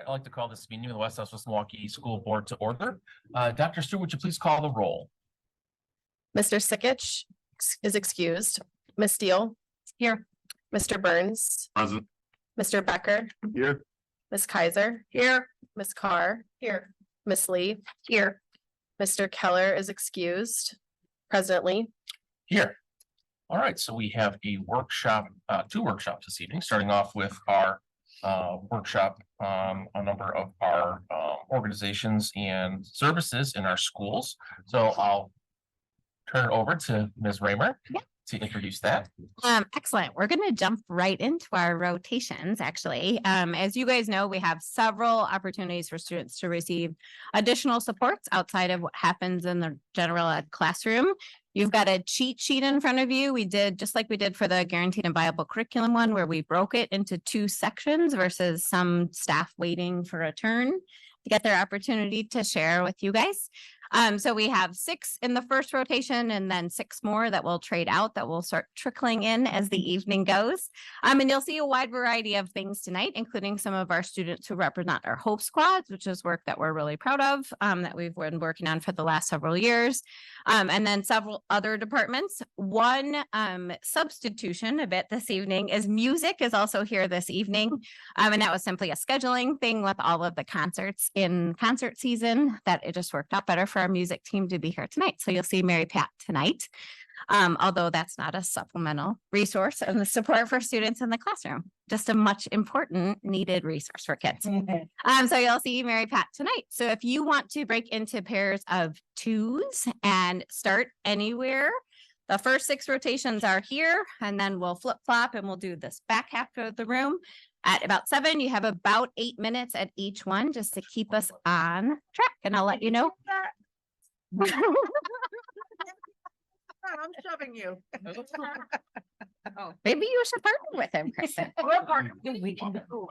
I'd like to call this meeting of the West Southwest Milwaukee School Board to order. Dr. Stewart, would you please call the roll? Mr. Sikich is excused. Ms. Steele. Here. Mr. Burns. Present. Mr. Becker. Here. Ms. Kaiser. Here. Ms. Carr. Here. Ms. Lee. Here. Mr. Keller is excused. President Lee. Here. All right, so we have a workshop, two workshops this evening, starting off with our workshop on a number of our organizations and services in our schools. So I'll turn it over to Ms. Raymer to introduce that. Excellent. We're going to jump right into our rotations, actually. As you guys know, we have several opportunities for students to receive additional supports outside of what happens in the general ed classroom. You've got a cheat sheet in front of you. We did just like we did for the Guaranteed and Viable Curriculum one, where we broke it into 2 sections versus some staff waiting for a turn to get their opportunity to share with you guys. So we have 6 in the first rotation and then 6 more that will trade out that will start trickling in as the evening goes. And you'll see a wide variety of things tonight, including some of our students who represent our Hope Squads, which is work that we're really proud of, that we've been working on for the last several years. And then several other departments. One substitution a bit this evening is music is also here this evening. And that was simply a scheduling thing with all of the concerts in concert season that it just worked out better for our music team to be here tonight. So you'll see Mary Pat tonight, although that's not a supplemental resource and the support for students in the classroom, just a much important needed resource for kids. So you'll see Mary Pat tonight. So if you want to break into pairs of 2s and start anywhere, the first 6 rotations are here, and then we'll flip flop and we'll do this back half of the room. At about 7, you have about 8 minutes at each one just to keep us on track. And I'll let you know. I'm shoving you. Oh, maybe you should partner with him, Kristen. We're partnering. We can go.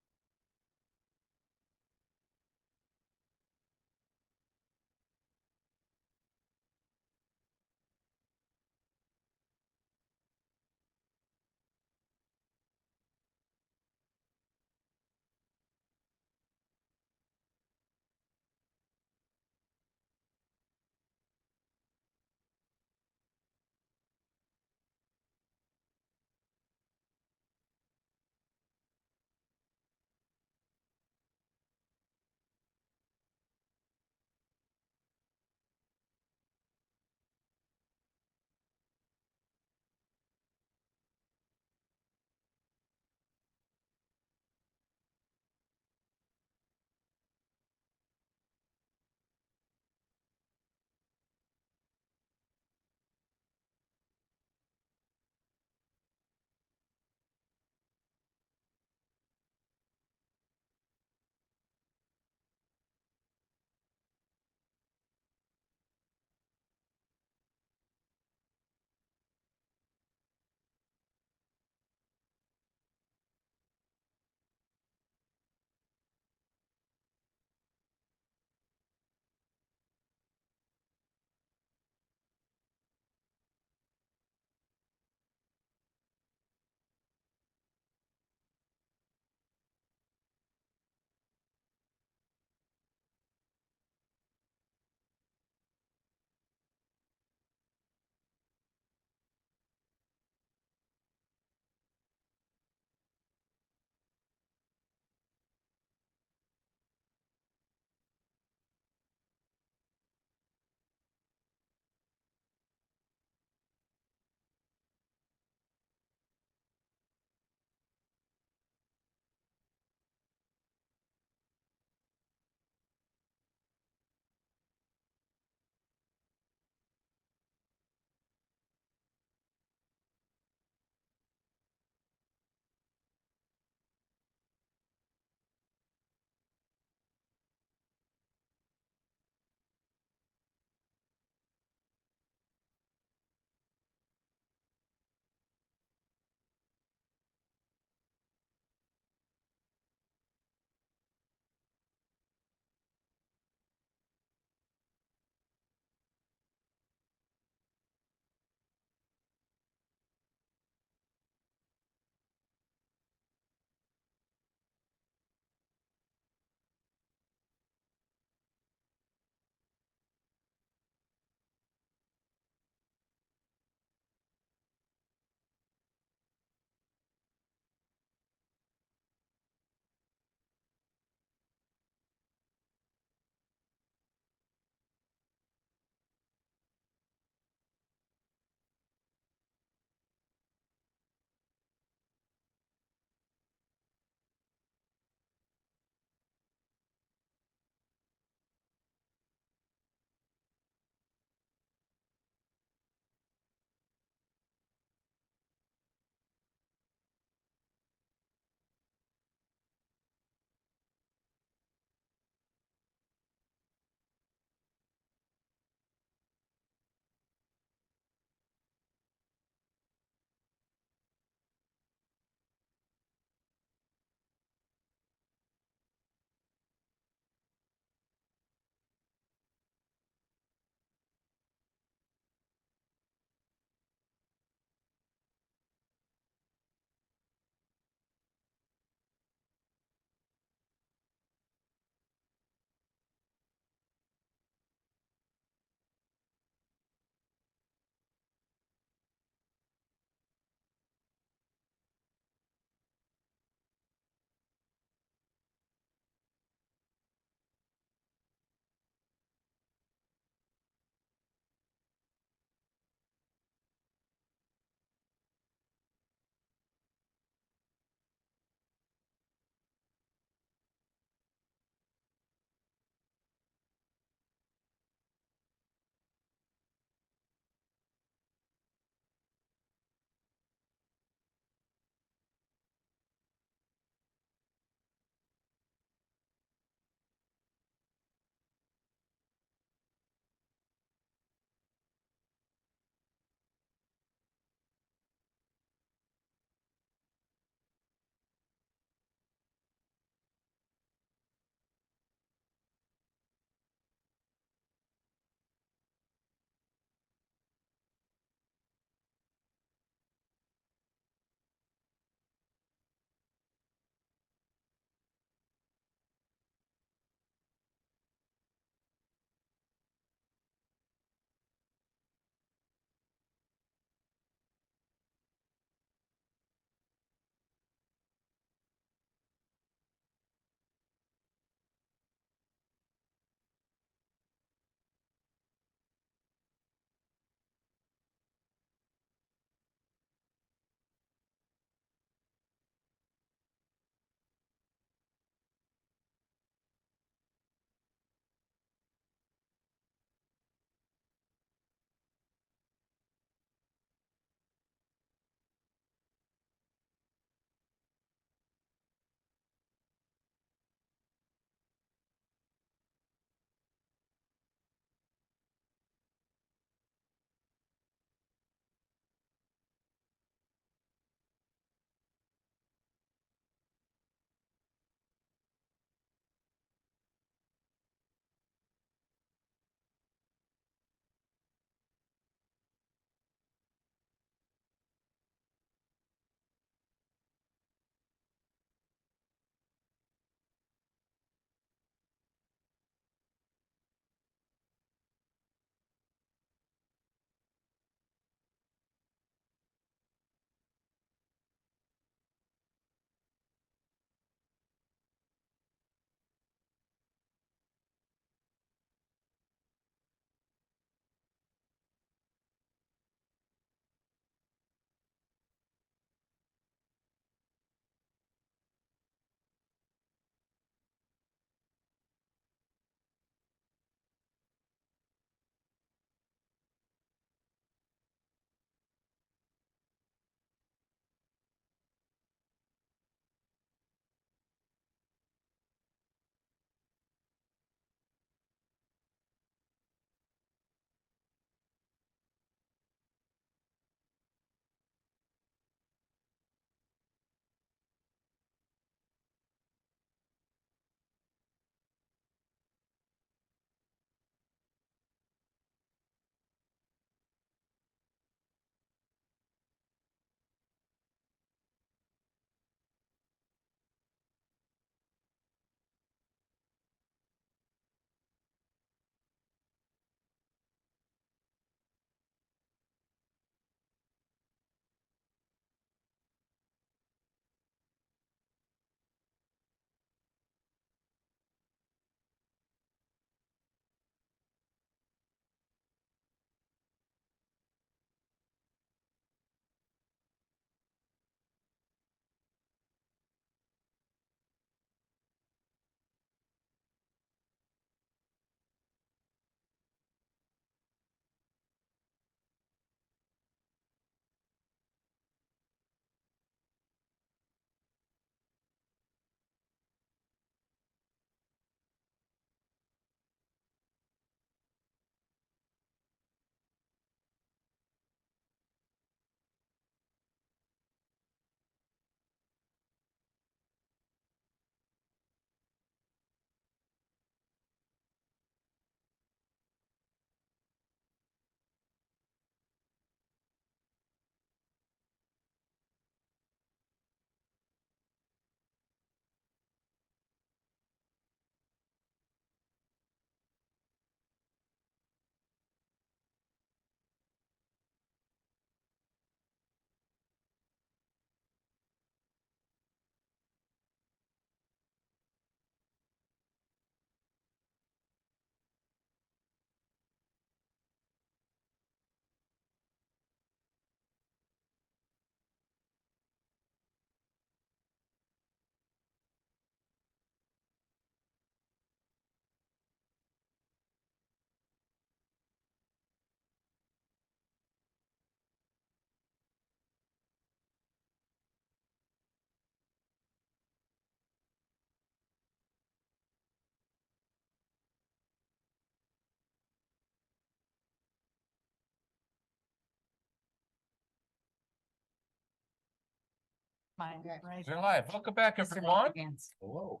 We're live. Welcome back, everyone. Hello.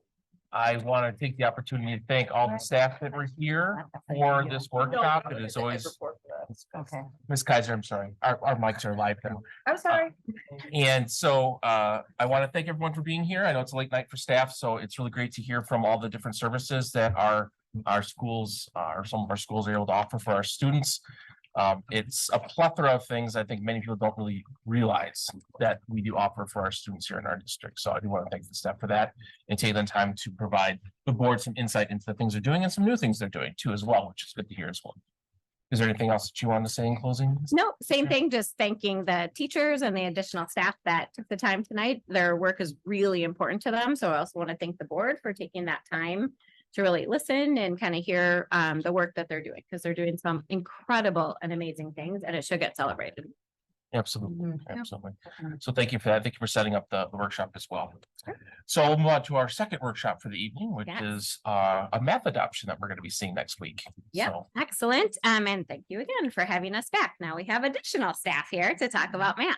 I want to take the opportunity to thank all the staff that were here for this workshop. It is always, Okay. Ms. Kaiser, I'm sorry, our mics are live now. I'm sorry. And so I want to thank everyone for being here. I know it's a late night for staff, so it's really great to hear from all the different services that our schools or some of our schools are able to offer for our students. It's a plethora of things I think many people don't really realize that we do offer for our students here in our district. So I do want to thank the staff for that and take the time to provide the board some insight into the things they're doing and some new things they're doing too as well, which is good to hear as well. Is there anything else that you want to say in closing? No, same thing, just thanking the teachers and the additional staff that took the time tonight. Their work is really important to them. So I also want to thank the board for taking that time to really listen and kind of hear the work that they're doing, because they're doing some incredible and amazing things, and it should get celebrated. Absolutely, absolutely. So thank you for that. Thank you for setting up the workshop as well. So we'll move on to our second workshop for the evening, which Yes. is a math adoption that we're going to be seeing next week. Yep, So, excellent. And thank you again for having us back. Now we have additional staff here to talk about math.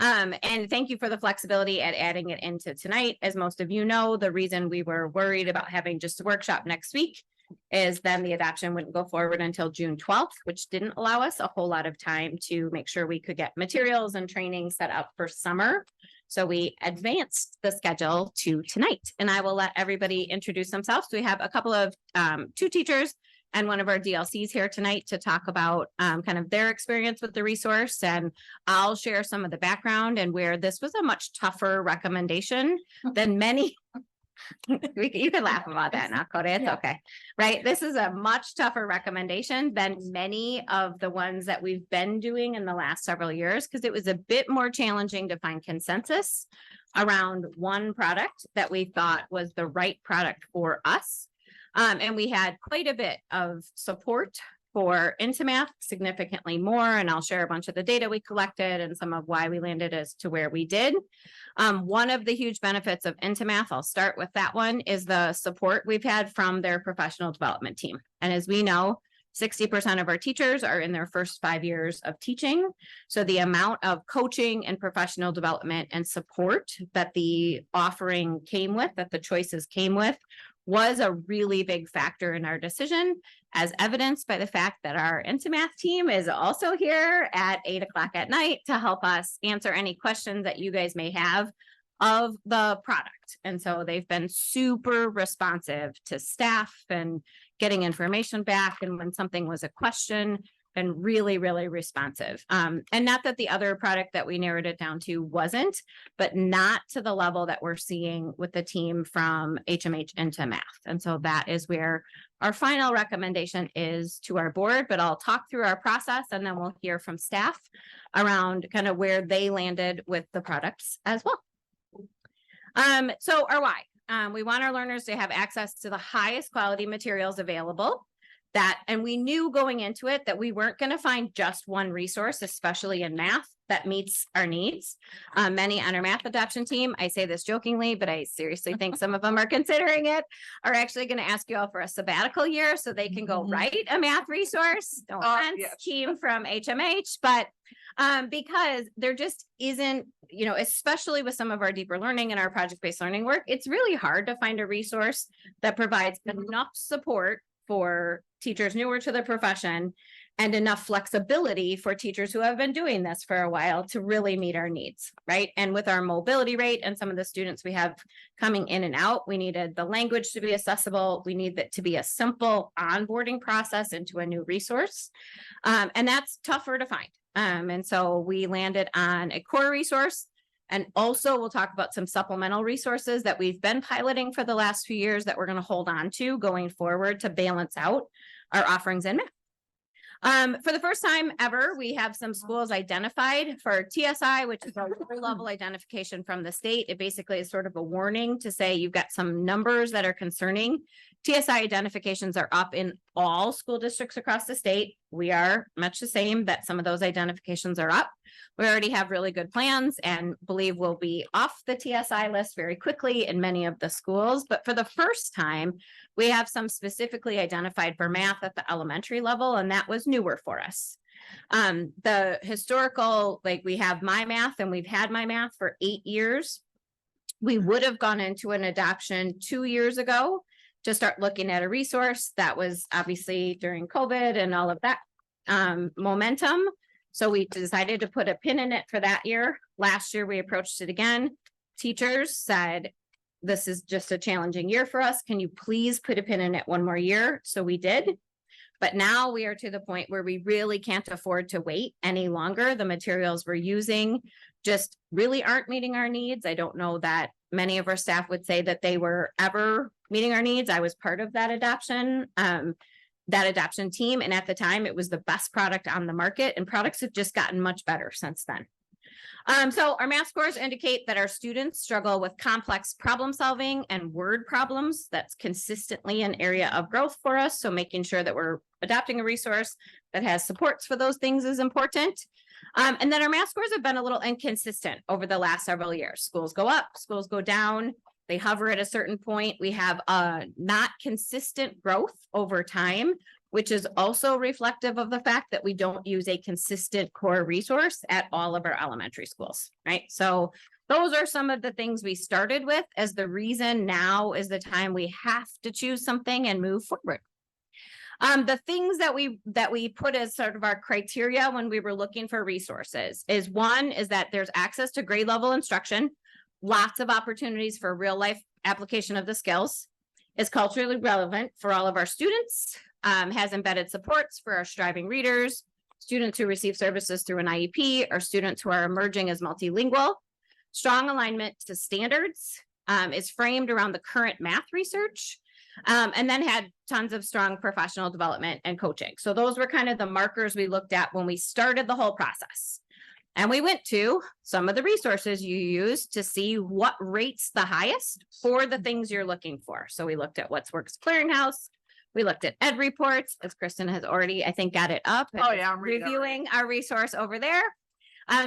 And thank you for the flexibility at adding it into tonight. As most of you know, the reason we were worried about having just a workshop next week is then the adoption wouldn't go forward until June 12th, which didn't allow us a whole lot of time to make sure we could get materials and training set up for summer. So we advanced the schedule to tonight, and I will let everybody introduce themselves. We have a couple of two teachers and one of our DLCs here tonight to talk about kind of their experience with the resource. And I'll share some of the background and where this was a much tougher recommendation than many. You can laugh about that now, Cody. It's okay. Right? This is a much tougher recommendation than many of the ones that we've been doing in the last several years, because it was a bit more challenging to find consensus around one product that we thought was the right product for us. And we had quite a bit of support for IntoMath, significantly more, and I'll share a bunch of the data we collected and some of why we landed as to where we did. One of the huge benefits of IntoMath, I'll start with that one, is the support we've had from their professional development team. And as we know, 60% of our teachers are in their first 5 years of teaching. So the amount of coaching and professional development and support that the offering came with, that the choices came with, was a really big factor in our decision, as evidenced by the fact that our IntoMath team is also here at 8 o'clock at night to help us answer any questions that you guys may have of the product. And so they've been super responsive to staff and getting information back. And when something was a question, been really, really responsive. And not that the other product that we narrowed it down to wasn't, but not to the level that we're seeing with the team from HMH IntoMath. And so that is where our final recommendation is to our board, but I'll talk through our process and then we'll hear from staff around kind of where they landed with the products as well. So our why. We want our learners to have access to the highest quality materials available. And we knew going into it that we weren't going to find just one resource, especially in math, that meets our needs. Many on our math adoption team, I say this jokingly, but I seriously think some of them are considering it, are actually going to ask you all for a sabbatical year so they can go write a math resource. No offense, yes. team from HMH, but because there just isn't, you know, especially with some of our deeper learning and our project-based learning work, it's really hard to find a resource that provides enough support for teachers newer to the profession and enough flexibility for teachers who have been doing this for a while to really meet our needs, right? And with our mobility rate and some of the students we have coming in and out, we needed the language to be accessible. We need that to be a simple onboarding process into a new resource. And that's tougher to find. And so we landed on a core resource. And also we'll talk about some supplemental resources that we've been piloting for the last few years that we're going to hold on to going forward to balance out our offerings in math. For the first time ever, we have some schools identified for TSI, which is a lower level identification from the state. It basically is sort of a warning to say you've got some numbers that are concerning. TSI identifications are up in all school districts across the state. We are much the same, that some of those identifications are up. We already have really good plans and believe we'll be off the TSI list very quickly in many of the schools. But for the first time, we have some specifically identified for math at the elementary level, and that was newer for us. The historical, like we have My Math and we've had My Math for 8 years. We would have gone into an adoption 2 years ago to start looking at a resource that was obviously during COVID and all of that momentum. So we decided to put a pin in it for that year. Last year, we approached it again. Teachers said, this is just a challenging year for us. Can you please put a pin in it one more year? So we did. But now we are to the point where we really can't afford to wait any longer. The materials we're using just really aren't meeting our needs. I don't know that many of our staff would say that they were ever meeting our needs. I was part of that adoption team. And at the time, it was the best product on the market, and products have just gotten much better since then. So our math scores indicate that our students struggle with complex problem solving and word problems. That's consistently an area of growth for us. So making sure that we're adopting a resource that has supports for those things is important. And then our math scores have been a little inconsistent over the last several years. Schools go up, schools go down. They hover at a certain point. We have not consistent growth over time, which is also reflective of the fact that we don't use a consistent core resource at all of our elementary schools, right? So those are some of the things we started with as the reason now is the time we have to choose something and move forward. The things that we put as sort of our criteria when we were looking for resources is one is that there's access to grade level instruction, lots of opportunities for real life application of the skills, is culturally relevant for all of our students, has embedded supports for our striving readers, students who receive services through an IEP, or students who are emerging as multilingual. Strong alignment to standards, is framed around the current math research, and then had tons of strong professional development and coaching. So those were kind of the markers we looked at when we started the whole process. And we went to some of the resources you use to see what rates the highest for the things you're looking for. So we looked at What's Works Clearinghouse. We looked at Ed Reports, as Kristen has already, I think, got it up. Oh, yeah, I'm reading it reviewing our resource over there.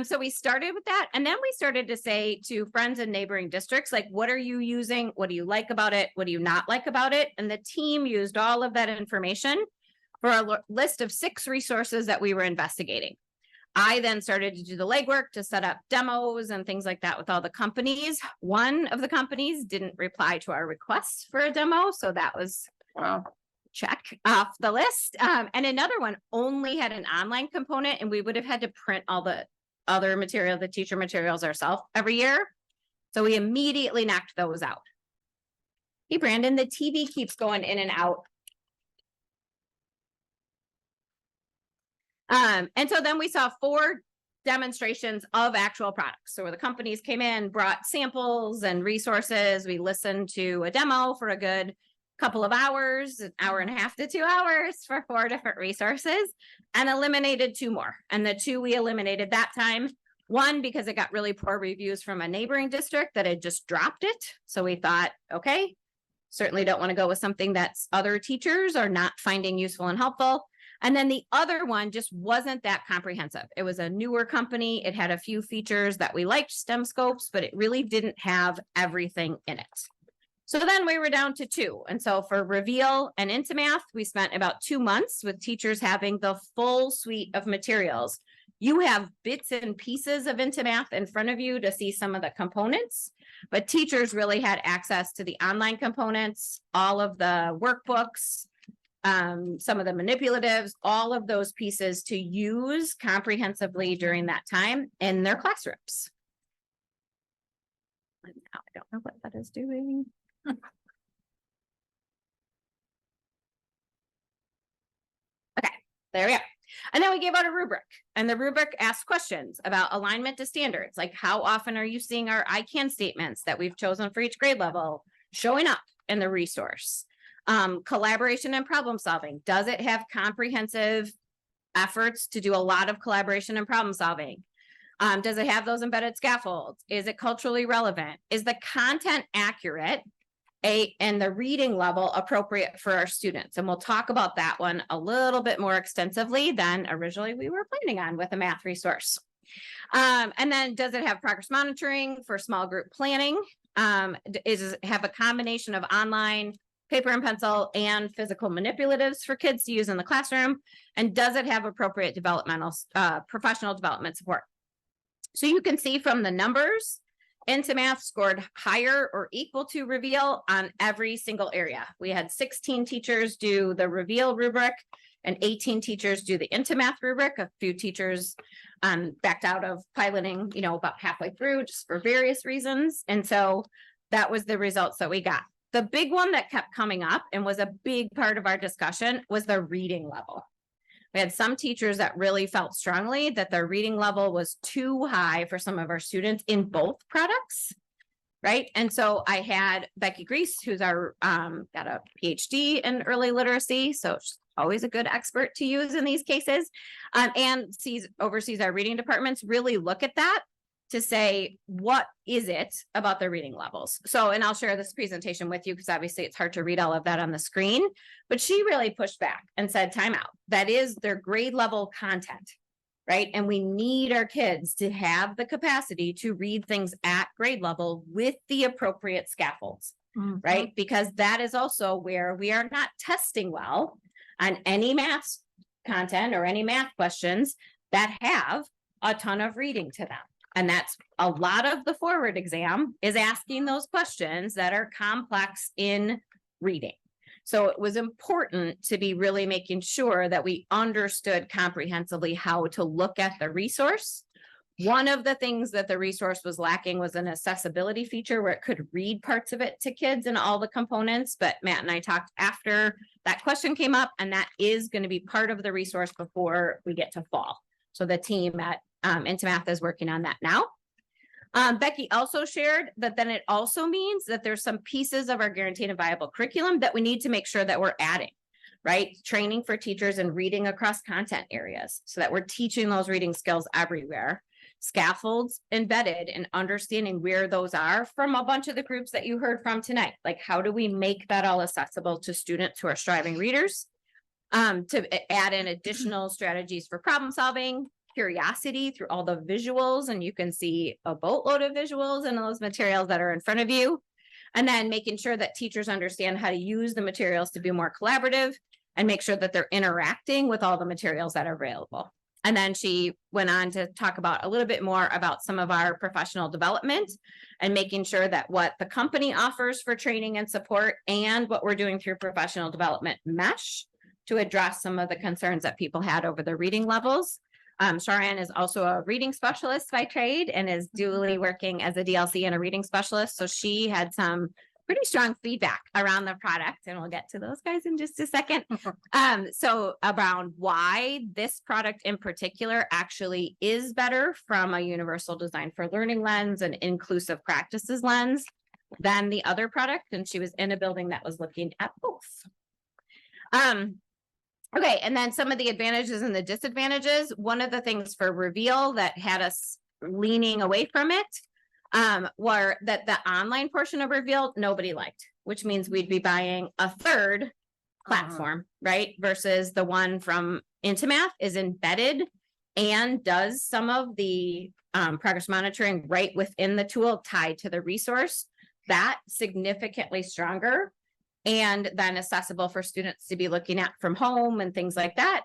So we started with that. And then we started to say to friends in neighboring districts, like, what are you using? What do you like about it? What do you not like about it? And the team used all of that information for a list of 6 resources that we were investigating. I then started to do the legwork to set up demos and things like that with all the companies. One of the companies didn't reply to our request for a demo. So that was check off the list. And another one only had an online component, and we would have had to print all the other material, the teacher materials ourselves every year. So we immediately knocked those out. Hey, Brandon, the TV keeps going in and out. And so then we saw 4 demonstrations of actual products. So where the companies came in, brought samples and resources. We listened to a demo for a good couple of hours, an hour and a half to 2 hours for 4 different resources, and eliminated 2 more. And the 2 we eliminated that time, one, because it got really poor reviews from a neighboring district that had just dropped it. So we thought, okay, certainly don't want to go with something that's other teachers are not finding useful and helpful. And then the other one just wasn't that comprehensive. It was a newer company. It had a few features that we liked, STEM scopes, but it really didn't have everything in it. So then we were down to 2. And so for Reveal and IntoMath, we spent about 2 months with teachers having the full suite of materials. You have bits and pieces of IntoMath in front of you to see some of the components, but teachers really had access to the online components, all of the workbooks, some of the manipulatives, all of those pieces to use comprehensively during that time in their classrooms. And now I don't know what that is doing. Okay, there we go. And then we gave out a rubric, and the rubric asked questions about alignment to standards, like how often are you seeing our I can statements that we've chosen for each grade level showing up in the resource? Collaboration and problem solving. Does it have comprehensive efforts to do a lot of collaboration and problem solving? Does it have those embedded scaffolds? Is it culturally relevant? Is the content accurate? And the reading level appropriate for our students? And we'll talk about that one a little bit more extensively than originally we were planning on with a math resource. And then does it have progress monitoring for small group planning? Does it have a combination of online, paper and pencil, and physical manipulatives for kids to use in the classroom? And does it have appropriate developmental, professional development support? So you can see from the numbers into math scored higher or equal to reveal on every single area. We had 16 teachers do the reveal rubric and 18 teachers do the into math rubric. A few teachers backed out of piloting, about halfway through just for various reasons. And so that was the results that we got. The big one that kept coming up and was a big part of our discussion was the reading level. We had some teachers that really felt strongly that their reading level was too high for some of our students in both products, right? And so I had Becky Grease, who's our got a PhD in early literacy, so she's always a good expert to use in these cases, and oversees our reading departments, really look at that to say, what is it about their reading levels? So, and I'll share this presentation with you because obviously it's hard to read all of that on the screen, but she really pushed back and said, time out. That is their grade level content, right? And we need our kids to have the capacity to read things at grade level with the appropriate scaffolds, right? Because that is also where we are not testing well on any math content or any math questions that have a ton of reading to them. And that's a lot of the forward exam is asking those questions that are complex in reading. So it was important to be really making sure that we understood comprehensively how to look at the resource. One of the things that the resource was lacking was an accessibility feature where it could read parts of it to kids and all the components. But Matt and I talked after that question came up, and that is going to be part of the resource before we get to fall. So the team at Into Math is working on that now. Becky also shared that then it also means that there's some pieces of our guaranteed and viable curriculum that we need to make sure that we're adding, right? Training for teachers and reading across content areas so that we're teaching those reading skills everywhere. Scaffolds embedded and understanding where those are from a bunch of the groups that you heard from tonight. Like, how do we make that all accessible to students who are striving readers? To add in additional strategies for problem solving, curiosity through all the visuals, and you can see a boatload of visuals in those materials that are in front of you. And then making sure that teachers understand how to use the materials to be more collaborative and make sure that they're interacting with all the materials that are available. And then she went on to talk about a little bit more about some of our professional development and making sure that what the company offers for training and support and what we're doing through professional development mesh to address some of the concerns that people had over the reading levels. Sharan is also a reading specialist by trade and is dually working as a DLC and a reading specialist. So she had some pretty strong feedback around the product, and we'll get to those guys in just a second. So around why this product in particular actually is better from a universal design for learning lens and inclusive practices lens than the other product. And she was in a building that was looking at both. Okay, and then some of the advantages and the disadvantages. One of the things for Reveal that had us leaning away from it were that the online portion of Reveal nobody liked, which means we'd be buying a third platform, right? Versus the one from Into Math is embedded and does some of the progress monitoring right within the tool tied to the resource. That significantly stronger and then accessible for students to be looking at from home and things like that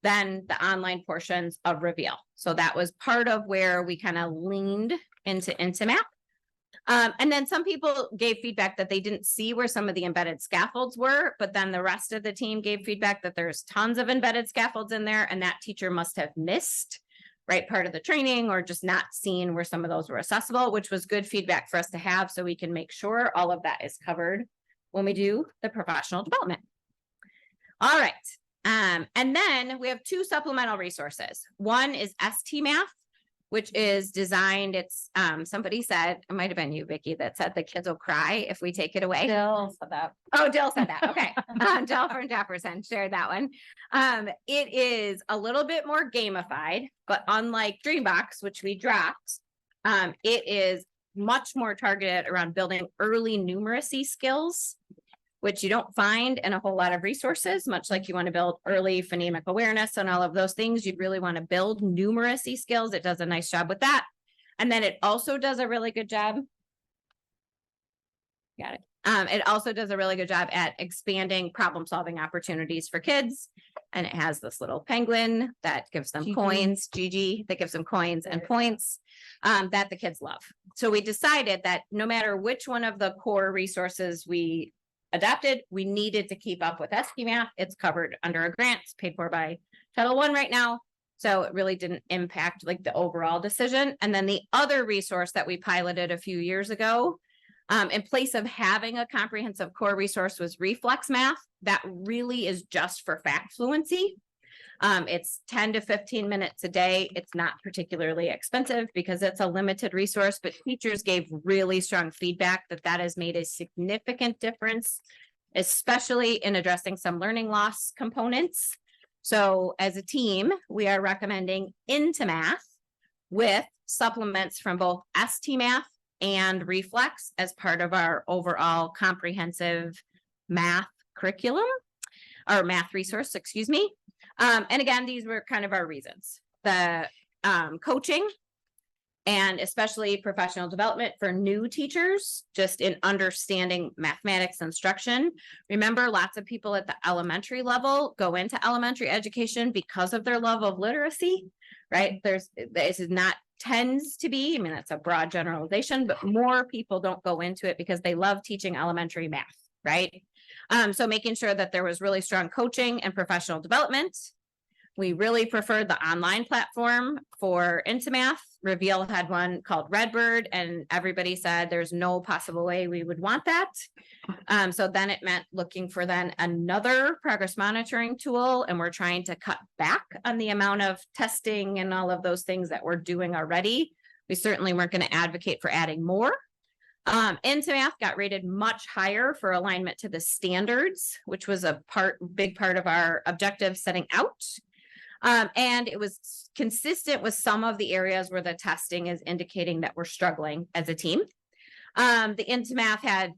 than the online portions of Reveal. So that was part of where we kind of leaned into Math. And then some people gave feedback that they didn't see where some of the embedded scaffolds were, but then the rest of the team gave feedback that there's tons of embedded scaffolds in there and that teacher must have missed, right, part of the training or just not seen where some of those were accessible, which was good feedback for us to have so we can make sure all of that is covered when we do the professional development. All right. And then we have two supplemental resources. One is ST Math, which is designed, it's somebody said, it might have been you, Vicki, that said the kids will cry if we take it away. Dill said that. Oh, Dill said that. Okay. Dill from Jefferson shared that one. It is a little bit more gamified, but unlike Dreambox, which we dropped, it is much more targeted around building early numeracy skills, which you don't find in a whole lot of resources, much like you want to build early phonemic awareness and all of those things. You'd really want to build numeracy skills. It does a nice job with that. And then it also does a really good job. Got it. It also does a really good job at expanding problem solving opportunities for kids. and it has this little penguin that gives them coins, Gigi, that gives them coins and points that the kids love. So we decided that no matter which one of the core resources we adopted, we needed to keep up with ST Math. It's covered under a grant, it's paid for by Title I right now. So it really didn't impact like the overall decision. And then the other resource that we piloted a few years ago, in place of having a comprehensive core resource, was Reflex Math. That really is just for fact fluency. It's 10 to 15 minutes a day. It's not particularly expensive because it's a limited resource, but teachers gave really strong feedback that that has made a significant difference, especially in addressing some learning loss components. So as a team, we are recommending Into Math with supplements from both ST Math and Reflex as part of our overall comprehensive math curriculum, or math resource, excuse me. And again, these were kind of our reasons. The coaching and especially professional development for new teachers, just in understanding mathematics instruction. Remember, lots of people at the elementary level go into elementary education because of their love of literacy, right? This is not tends to be, I mean, that's a broad generalization, but more people don't go into it because they love teaching elementary math, right? So making sure that there was really strong coaching and professional development. We really preferred the online platform for Into Math. Reveal had one called Redbird, and everybody said there's no possible way we would want that. So then it meant looking for then another progress monitoring tool, and we're trying to cut back on the amount of testing and all of those things that we're doing already. We certainly weren't going to advocate for adding more. Into Math got rated much higher for alignment to the standards, which was a big part of our objective setting out. And it was consistent with some of the areas where the testing is indicating that we're struggling as a team. The Into Math had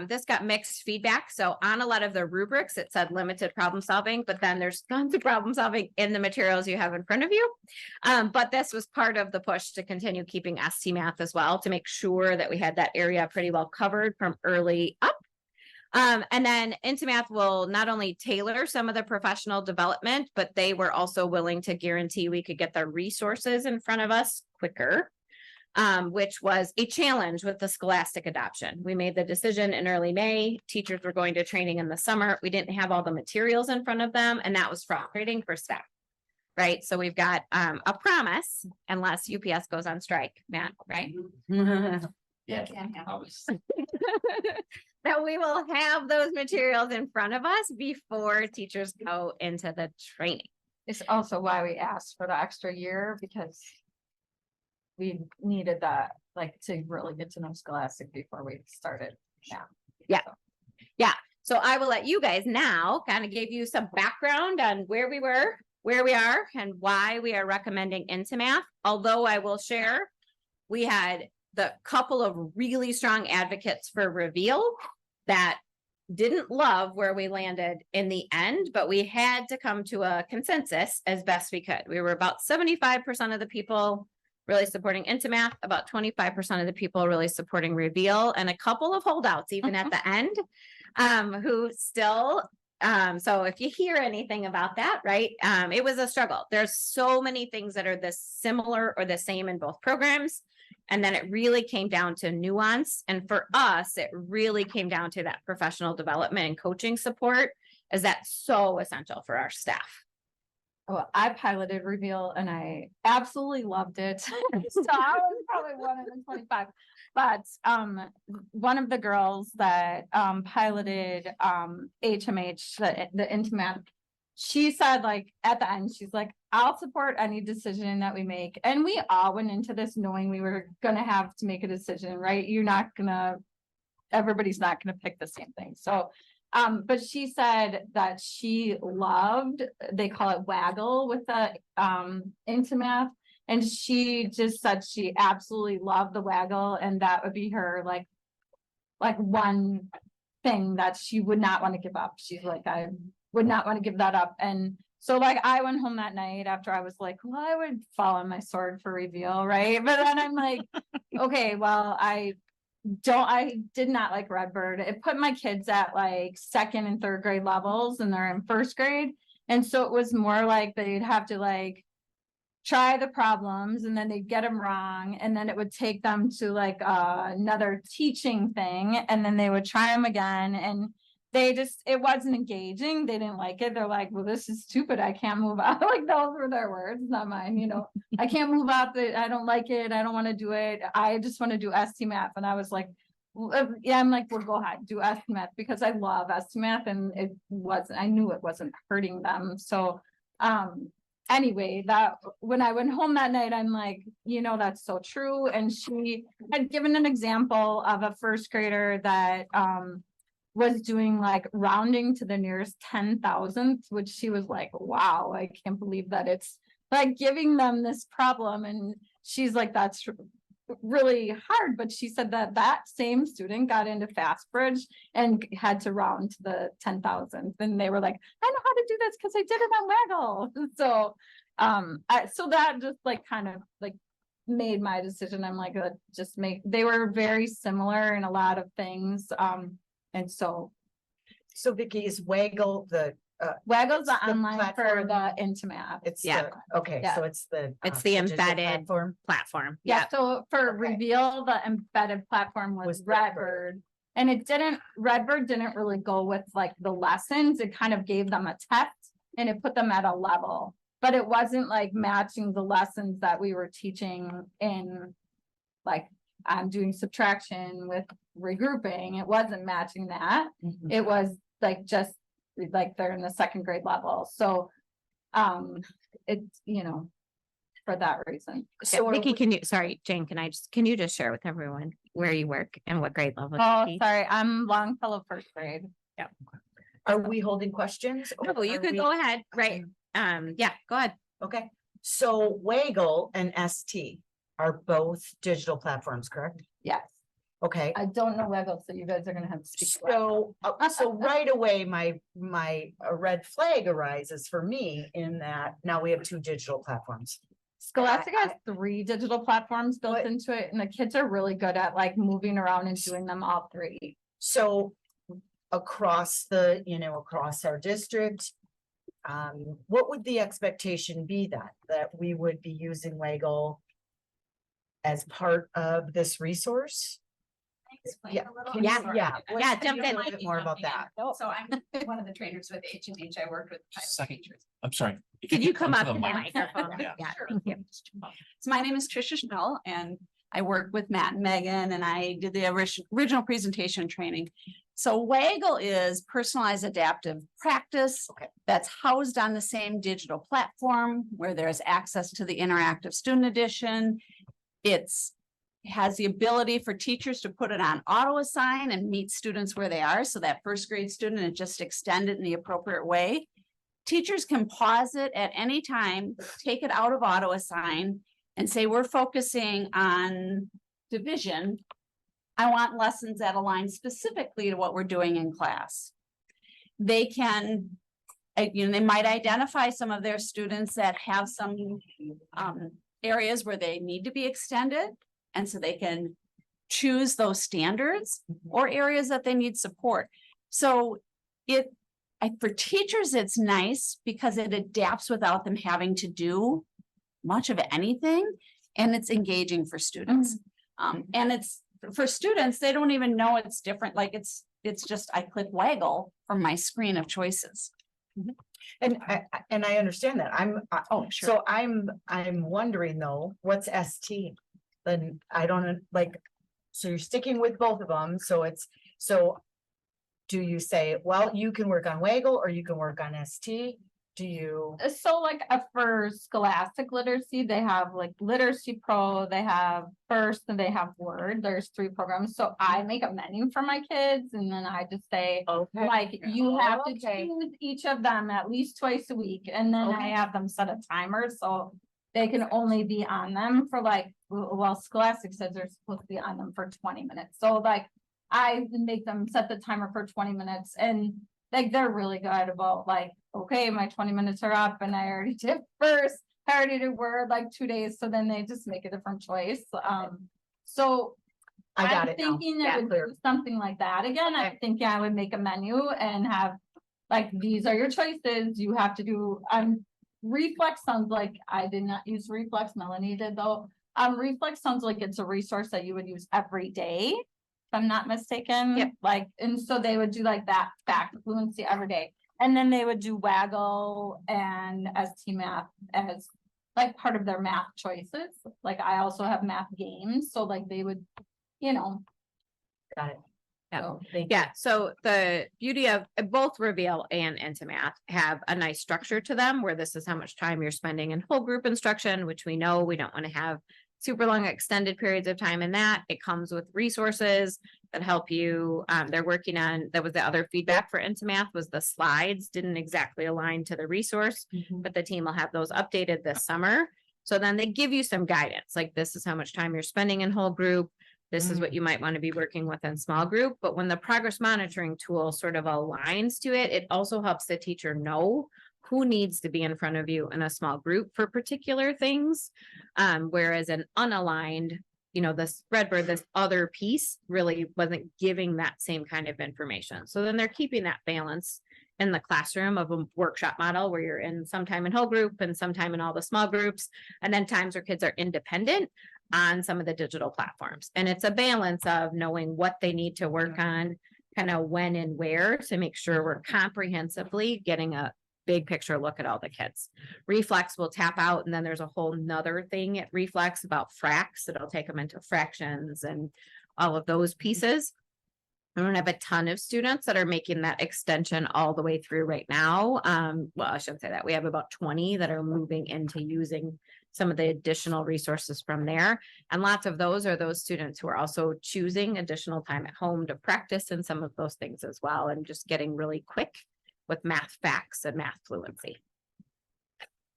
this got mixed feedback. So on a lot of the rubrics, it said limited problem solving, but then there's tons of problem solving in the materials you have in front of you. But this was part of the push to continue keeping ST Math as well, to make sure that we had that area pretty well covered from early up. And then Into Math will not only tailor some of the professional development, but they were also willing to guarantee we could get the resources in front of us quicker, which was a challenge with the Scholastic adoption. We made the decision in early May. Teachers were going to training in the summer. We didn't have all the materials in front of them, and that was frustrating for staff. Right. So we've got a promise, unless UPS goes on strike, Matt, right? Yeah. That we will have those materials in front of us before teachers go into the training. It's also why we asked for the extra year, because we needed that, like, to really get to know Scholastic before we started. So I will let you guys now kind of give you some background on where we were, where we are, and why we are recommending Into Math. Although I will share, we had the couple of really strong advocates for Reveal that didn't love where we landed in the end, but we had to come to a consensus as best we could. We were about 75% of the people really supporting Into Math, about 25% of the people really supporting Reveal, and a couple of holdouts even at the end, who still, so if you hear anything about that, right, it was a struggle. There's so many things that are this similar or the same in both programs. And then it really came down to nuance. And for us, it really came down to that professional development and coaching support, as that's so essential for our staff. Well, I piloted Reveal and I absolutely loved it. So I was probably one of the 25. But one of the girls that piloted HMH, the Into Math, she said, like, at the end, she's like, I'll support any decision that we make. And we all went into this knowing we were gonna have to make a decision, right? Everybody's not gonna pick the same thing. So but she said that she loved, they call it Waggle with the Into Math. And she just said she absolutely loved the Waggle, and that would be her like one thing that she would not want to give up. She's like, I would not want to give that up. And so, like, I went home that night after I was like, well, I would fall on my sword for Reveal, right? But then I'm like, okay, well, I did not like Redbird. It put my kids at like second and third grade levels, and they're in first grade. And so it was more like they'd have to like try the problems and then they'd get them wrong. And then it would take them to like another teaching thing. And then they would try them again. And they just, it wasn't engaging. They didn't like it. They're like, well, this is stupid. I can't move out. Like those were their words, not mine, you know. I can't move out. I don't like it. I don't want to do it. I just want to do ST math. And I was like, yeah, I'm like, well, go ahead, do ST math because I love ST math and it wasn't, I knew it wasn't hurting them. So, anyway, that when I went home that night, I'm like, you know, that's so true. And she had given an example of a first grader that, was doing like rounding to the nearest 10,000th, which she was like, wow, I can't believe that it's like giving them this problem. And she's like, that's really hard. But she said that that same student got into Fastbridge and had to round to the 10,000th. And they were like, I know how to do this because I did it on Waggle. So, so that just like kind of like made my decision. I'm like, they were very similar in a lot of things. And so So Vicky, is Waggle Waggle's the the online for platform? the Intimath. it's Yeah. okay, Yeah. so it's the. the digital embedded platform? Platform. Yeah, so for Okay. Reveal, the embedded platform was Was Redbird. And Redbird didn't really go with like the lessons. It kind of gave them a test and it put them at a level. But it wasn't like matching the lessons that we were teaching in like, I'm doing subtraction with regrouping. It wasn't matching that. Mhm. It was like just like they're in the second grade level. So it's, you know, for that reason. So are Vicky, we- sorry, Jane, can you just share with everyone where you work and what grade level? Oh, you teach? sorry, I'm Longfellow first grade. Are we holding questions? or No, you are could we- go ahead, right? Yeah, go ahead. Okay, so Waggle and ST are both digital platforms, correct? Yes, Okay, I don't know Waggle, so you guys are gonna have to speak. so right away, my red flag arises for me in that now we have two digital platforms. Scholastic has 3 digital platforms built What- into it, and the kids are really good at like moving around and doing them all 3. So across across our district, what would the expectation be that we would be using Waggle as part of this resource? Yeah, can you- Yeah. yeah. Yeah, let's jump talk in. A little bit more about that. So I'm one of the trainers with H&H. I worked with. private Second. teachers. I'm sorry. Could you come to up the to the mic? microphone? Yeah. Yeah, Sure. thank you. So my name is Trisha Schnell and I work with Matt and Megan and I did the original presentation training. So Waggle is personalized adaptive practice. Okay. That's housed on the same digital platform where there's access to the interactive student edition. Has the ability for teachers to put it on auto assign and meet students where they are. So that first grade student and just extend it in the appropriate way. Teachers can pause it at any time, take it out of auto assign and say, we're focusing on division. I want lessons that align specifically to what we're doing in class. They can, they might identify some of their students that have some areas where they need to be extended. And so they can choose those standards or areas that they need support. So for teachers, it's nice because it adapts without them having to do much of anything. And it's engaging for students. And it's for students, they don't even know it's different. Like it's just, I click Waggle from my screen of choices. And I understand that. Oh, sure. So I'm wondering though, what's ST? Then I don't so you're sticking with both of them. So do you say, well, you can work on Waggle or you can work on ST? Do you? So like for Scholastic Literacy, they have like Literacy Pro, they have First, and they have Word. There's 3 programs. So I make a menu for my kids and then I just say, Okay. like, you have to Okay. choose each of them at least twice a week. And then I Okay. have them set a timer, so they can only be on them for like, well, Scholastic says they're supposed to be on them for 20 minutes. So like, I make them set the timer for 20 minutes and like, they're really good about like, okay, my 20 minutes are up and I already did First, I already did Word like 2 days. So then they just make a different choice. So I got I'm it now. thinking Yeah, I would clear. do something like that. Again, I'm thinking I would make a menu and have like, these are your choices, you have to do, Reflex sounds like, I did not use Reflex, Melanie did though. Reflex sounds like it's a resource that you would use every day, if I'm not mistaken. Yep. Like, and so they would do like that fact fluency every day. And then they would do Waggle and ST Math as like part of their math choices. Like I also have math games, so like they would, you know. Got it. Yeah. So, Thank you. Yeah, so the beauty of both Reveal and Into Math have a nice structure to them where this is how much time you're spending in whole group instruction, which we know we don't want to have super long extended periods of time in that. It comes with resources that help you. They're working on, that was the other feedback for Into Math was the slides didn't exactly align to the resource, but the team will have those updated this summer. So then they give you some guidance, like this is how much time you're spending in whole group. This is what you might want to be working with in small group, but when the progress monitoring tool sort of aligns to it, it also helps the teacher know who needs to be in front of you in a small group for particular things. Whereas an unaligned, you know, this Redbird, this other piece really wasn't giving that same kind of information. So then they're keeping that balance in the classroom of a workshop model where you're in sometime in whole group and sometime in all the small groups, and then times where kids are independent on some of the digital platforms. And it's a balance of knowing what they need to work on, kind of when and where to make sure we're comprehensively getting a big picture look at all the kids. Reflex will tap out, and then there's a whole nother thing at Reflex about fracts. It'll take them into fractions and all of those pieces. I don't have a ton of students that are making that extension all the way through right now. Well, I shouldn't say that. We have about 20 that are moving into using some of the additional resources from there. And lots of those are those students who are also choosing additional time at home to practice in some of those things as well, and just getting really quick with math facts and math fluency.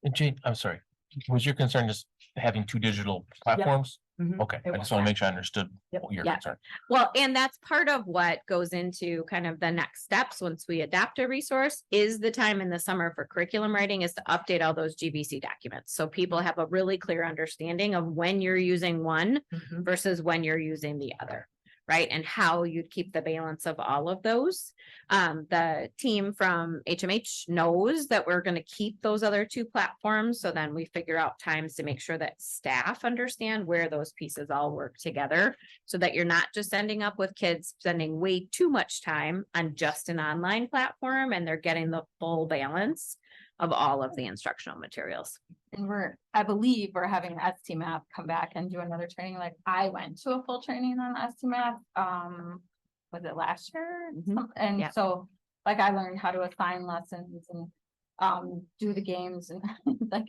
And Jane, I'm sorry, was your concern just having two digital platforms? Mhm. Okay, It I was just want to that. make sure I understood Yep. what your Yeah. concern. Well, and that's part of what goes into kind of the next steps once we adapt a resource is the time in the summer for curriculum writing is to update all those GBC documents. So people have a really clear understanding of when you're using one Mhm. versus when you're using the other, right? And how you'd keep the balance of all of those. The team from HMH knows that we're going to keep those other two platforms. So then we figure out times to make sure that staff understand where those pieces all work together so that you're not just ending up with kids spending way too much time on just an online platform and they're getting the full balance of all of the instructional materials. And I believe we're having ST Math come back and do another training. Like I went to a full training on ST Math, was it last year? Mhm. And Yeah. so, like, I learned how to assign lessons and, do the games and like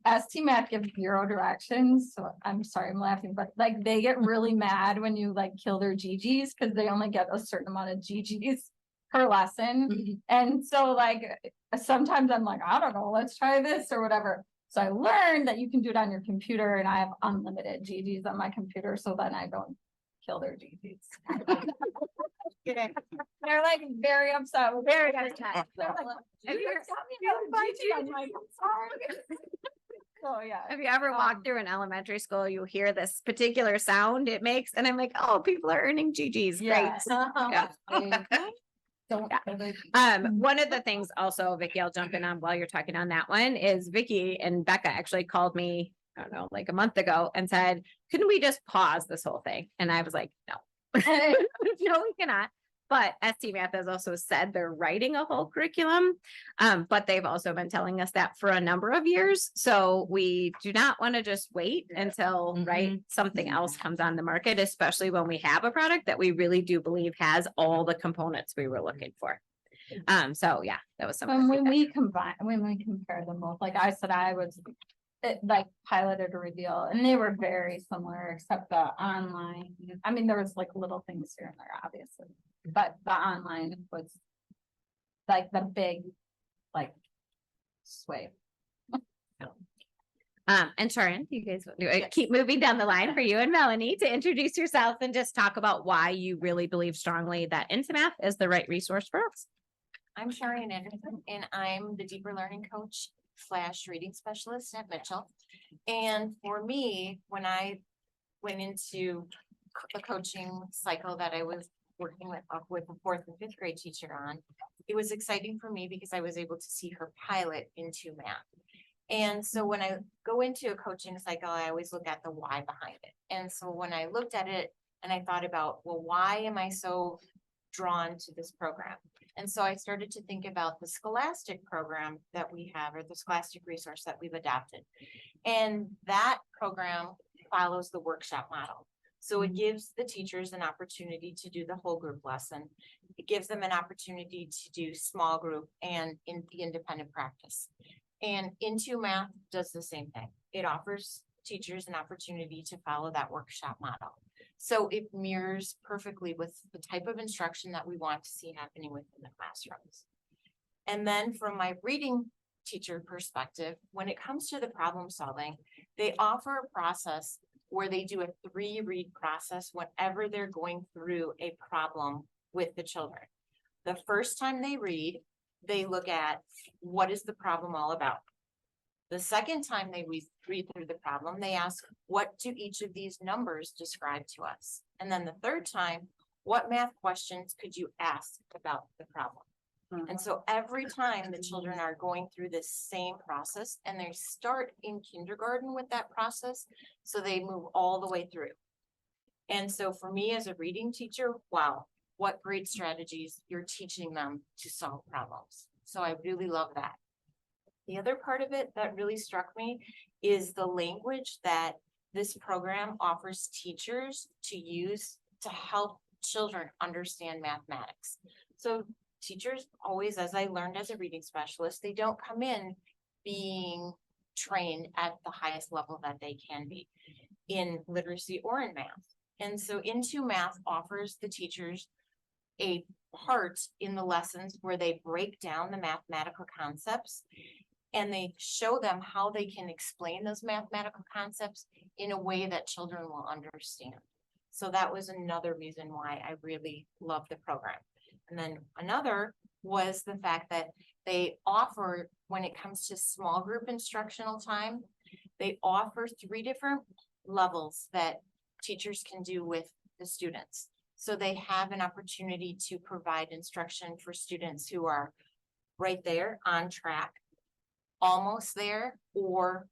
ST Math gives 0 directions, so I'm sorry, I'm laughing, but like, they get really mad when you like kill their GGs, because they only get a certain amount of GGs per lesson. And so like, sometimes I'm like, I don't know, let's try this or whatever. So I learned that you can do it on your computer, and I have unlimited GGs on my computer, so then I don't kill their GGs. They're like very upset. Very upset. They're like, Have you "You ever- got me another GG?" I'm like, "I'm sorry." So yeah. If you ever walk Um, through an elementary school, you hear this particular sound it makes, and I'm like, oh, people are earning GGs. Great. Yes. Yeah. Don't. Yeah. kill their One of the things also, Vicky, I'll jump in on while you're talking on that one is Vicky and Becca actually called me, I don't know, like a month ago and said, couldn't we just pause this whole thing? And I was like, no, no, we cannot. But ST Math has also said they're writing a whole curriculum. But they've also been telling us that for a number of years. So we do not want to just wait until, right, something else comes on the market, especially when we have a product that we really do believe has all the components we were looking for. So yeah, that was something. When we compare them both, like I said, it like piloted a Reveal, and they were very similar, except the online. I mean, there was like little things here and there, obviously, but the online was like the big, like, sway. And Sharon, you guys keep moving down the line for you and Melanie to introduce yourself and just talk about why you really believe strongly that Into Math is the right resource for us. I'm Sharon Anderson, and I'm the deeper learning coach / reading specialist at Mitchell. And for me, when I went into the coaching cycle that I was working with a 4th and 5th grade teacher on, it was exciting for me because I was able to see her pilot into math. And so when I go into a coaching cycle, I always look at the why behind it. And so when I looked at it and I thought about, well, why am I so drawn to this program? And so I started to think about the Scholastic program that we have, or the Scholastic resource that we've adopted. And that program follows the workshop model. So it gives the teachers an opportunity to do the whole group lesson. It gives them an opportunity to do small group and in the independent practice. And Into Math does the same thing. It offers teachers an opportunity to follow that workshop model. So it mirrors perfectly with the type of instruction that we want to see happening within the classrooms. And then from my reading teacher perspective, when it comes to the problem solving, they offer a process where they do a 3-read process whenever they're going through a problem with the children. The first time they read, they look at what is the problem all about. The second time they read through the problem, they ask, what do each of these numbers describe to us? And then the third time, what math questions could you ask about the problem? And so every time the children are going through this same process, and they start in kindergarten with that process, so they move all the way through. And so for me as a reading teacher, wow, what great strategies you're teaching them to solve problems. So I really love that. The other part of it that really struck me is the language that this program offers teachers to use to help children understand mathematics. So teachers always, as I learned as a reading specialist, they don't come in being trained at the highest level that they can be in literacy or in math. And so Into Math offers the teachers a part in the lessons where they break down the mathematical concepts and they show them how they can explain those mathematical concepts in a way that children will understand. So that was another reason why I really love the program. And then another was the fact that they offer, when it comes to small group instructional time, they offer 3 different levels that teachers can do with the students. So they have an opportunity to provide instruction for students who are right there on track, almost there, or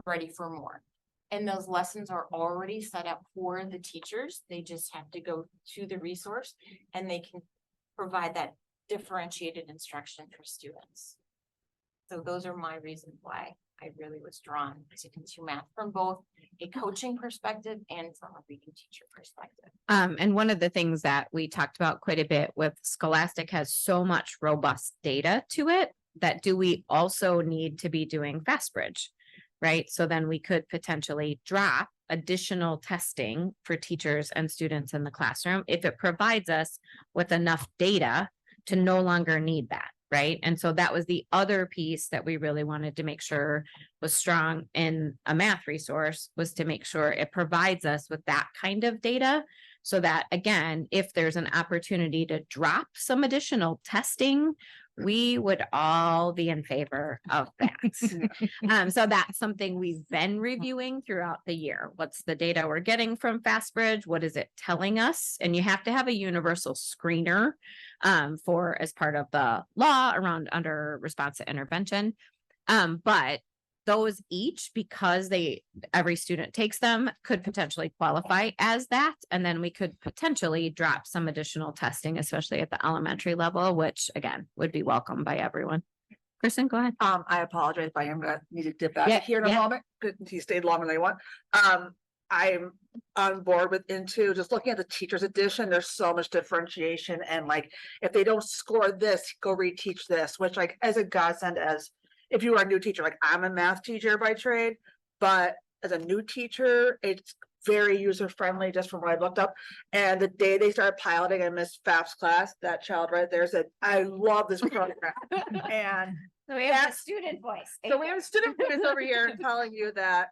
ready for more. And those lessons are already set up for the teachers. They just have to go to the resource and they can provide that differentiated instruction for students. So those are my reasons why I really was drawn to Into Math from both a coaching perspective and from a reading teacher perspective. And one of the things that we talked about quite a bit with Scholastic has so much robust data to it that do we also need to be doing FastBridge, right? So then we could potentially drop additional testing for teachers and students in the classroom if it provides us with enough data to no longer need that, right? And so that was the other piece that we really wanted to make sure was strong in a math resource, was to make sure it provides us with that kind of data. So that, again, if there's an opportunity to drop some additional testing, we would all be in favor of that. So that's something we've been reviewing throughout the year. What's the data we're getting from FastBridge? What is it telling us? And you have to have a universal screener for as part of the law around under response to intervention. But those each, because every student takes them, could potentially qualify as that. And then we could potentially drop some additional testing, especially at the elementary level, which again, would be welcomed by everyone. Kristen, go ahead. I apologize, but I am gonna need to dip out Yeah, here in a yeah. moment. Good, he stayed longer than I want. I'm on board with Into, just looking at the teacher's edition, there's so much differentiation and like, if they don't score this, go reteach this, which like as a godsend as if you are a new teacher, like I'm a math teacher by trade, but as a new teacher, it's very user friendly just from what I looked up. And the day they started piloting in Miss Pfaff's class, that child right there said, I love this program. And So we have a student voice. so we have a student who is over here telling you that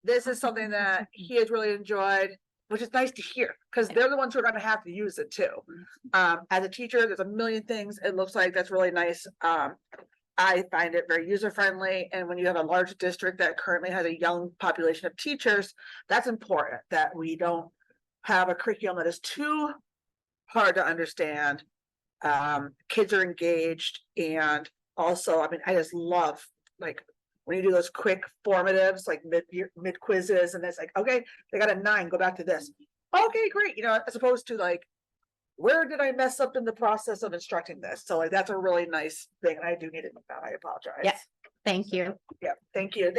this is something that he has really enjoyed, which is nice to hear, because they're the ones who are gonna have to use it too. As a teacher, there's a million things. It looks like that's really nice. I find it very user friendly. And when you have a large district that currently has a young population of teachers, that's important that we don't have a curriculum that is too hard to understand. Kids are engaged, and also, I mean, I just love, like, when you do those quick formatives, like mid quizzes, and it's like, okay, they got a 9, go back to this. Okay, great, you know, as opposed to like, where did I mess up in the process of instructing this? So like, that's a really nice thing, and I do need to make that, I apologize. Yeah. Thank you. Yeah, thank you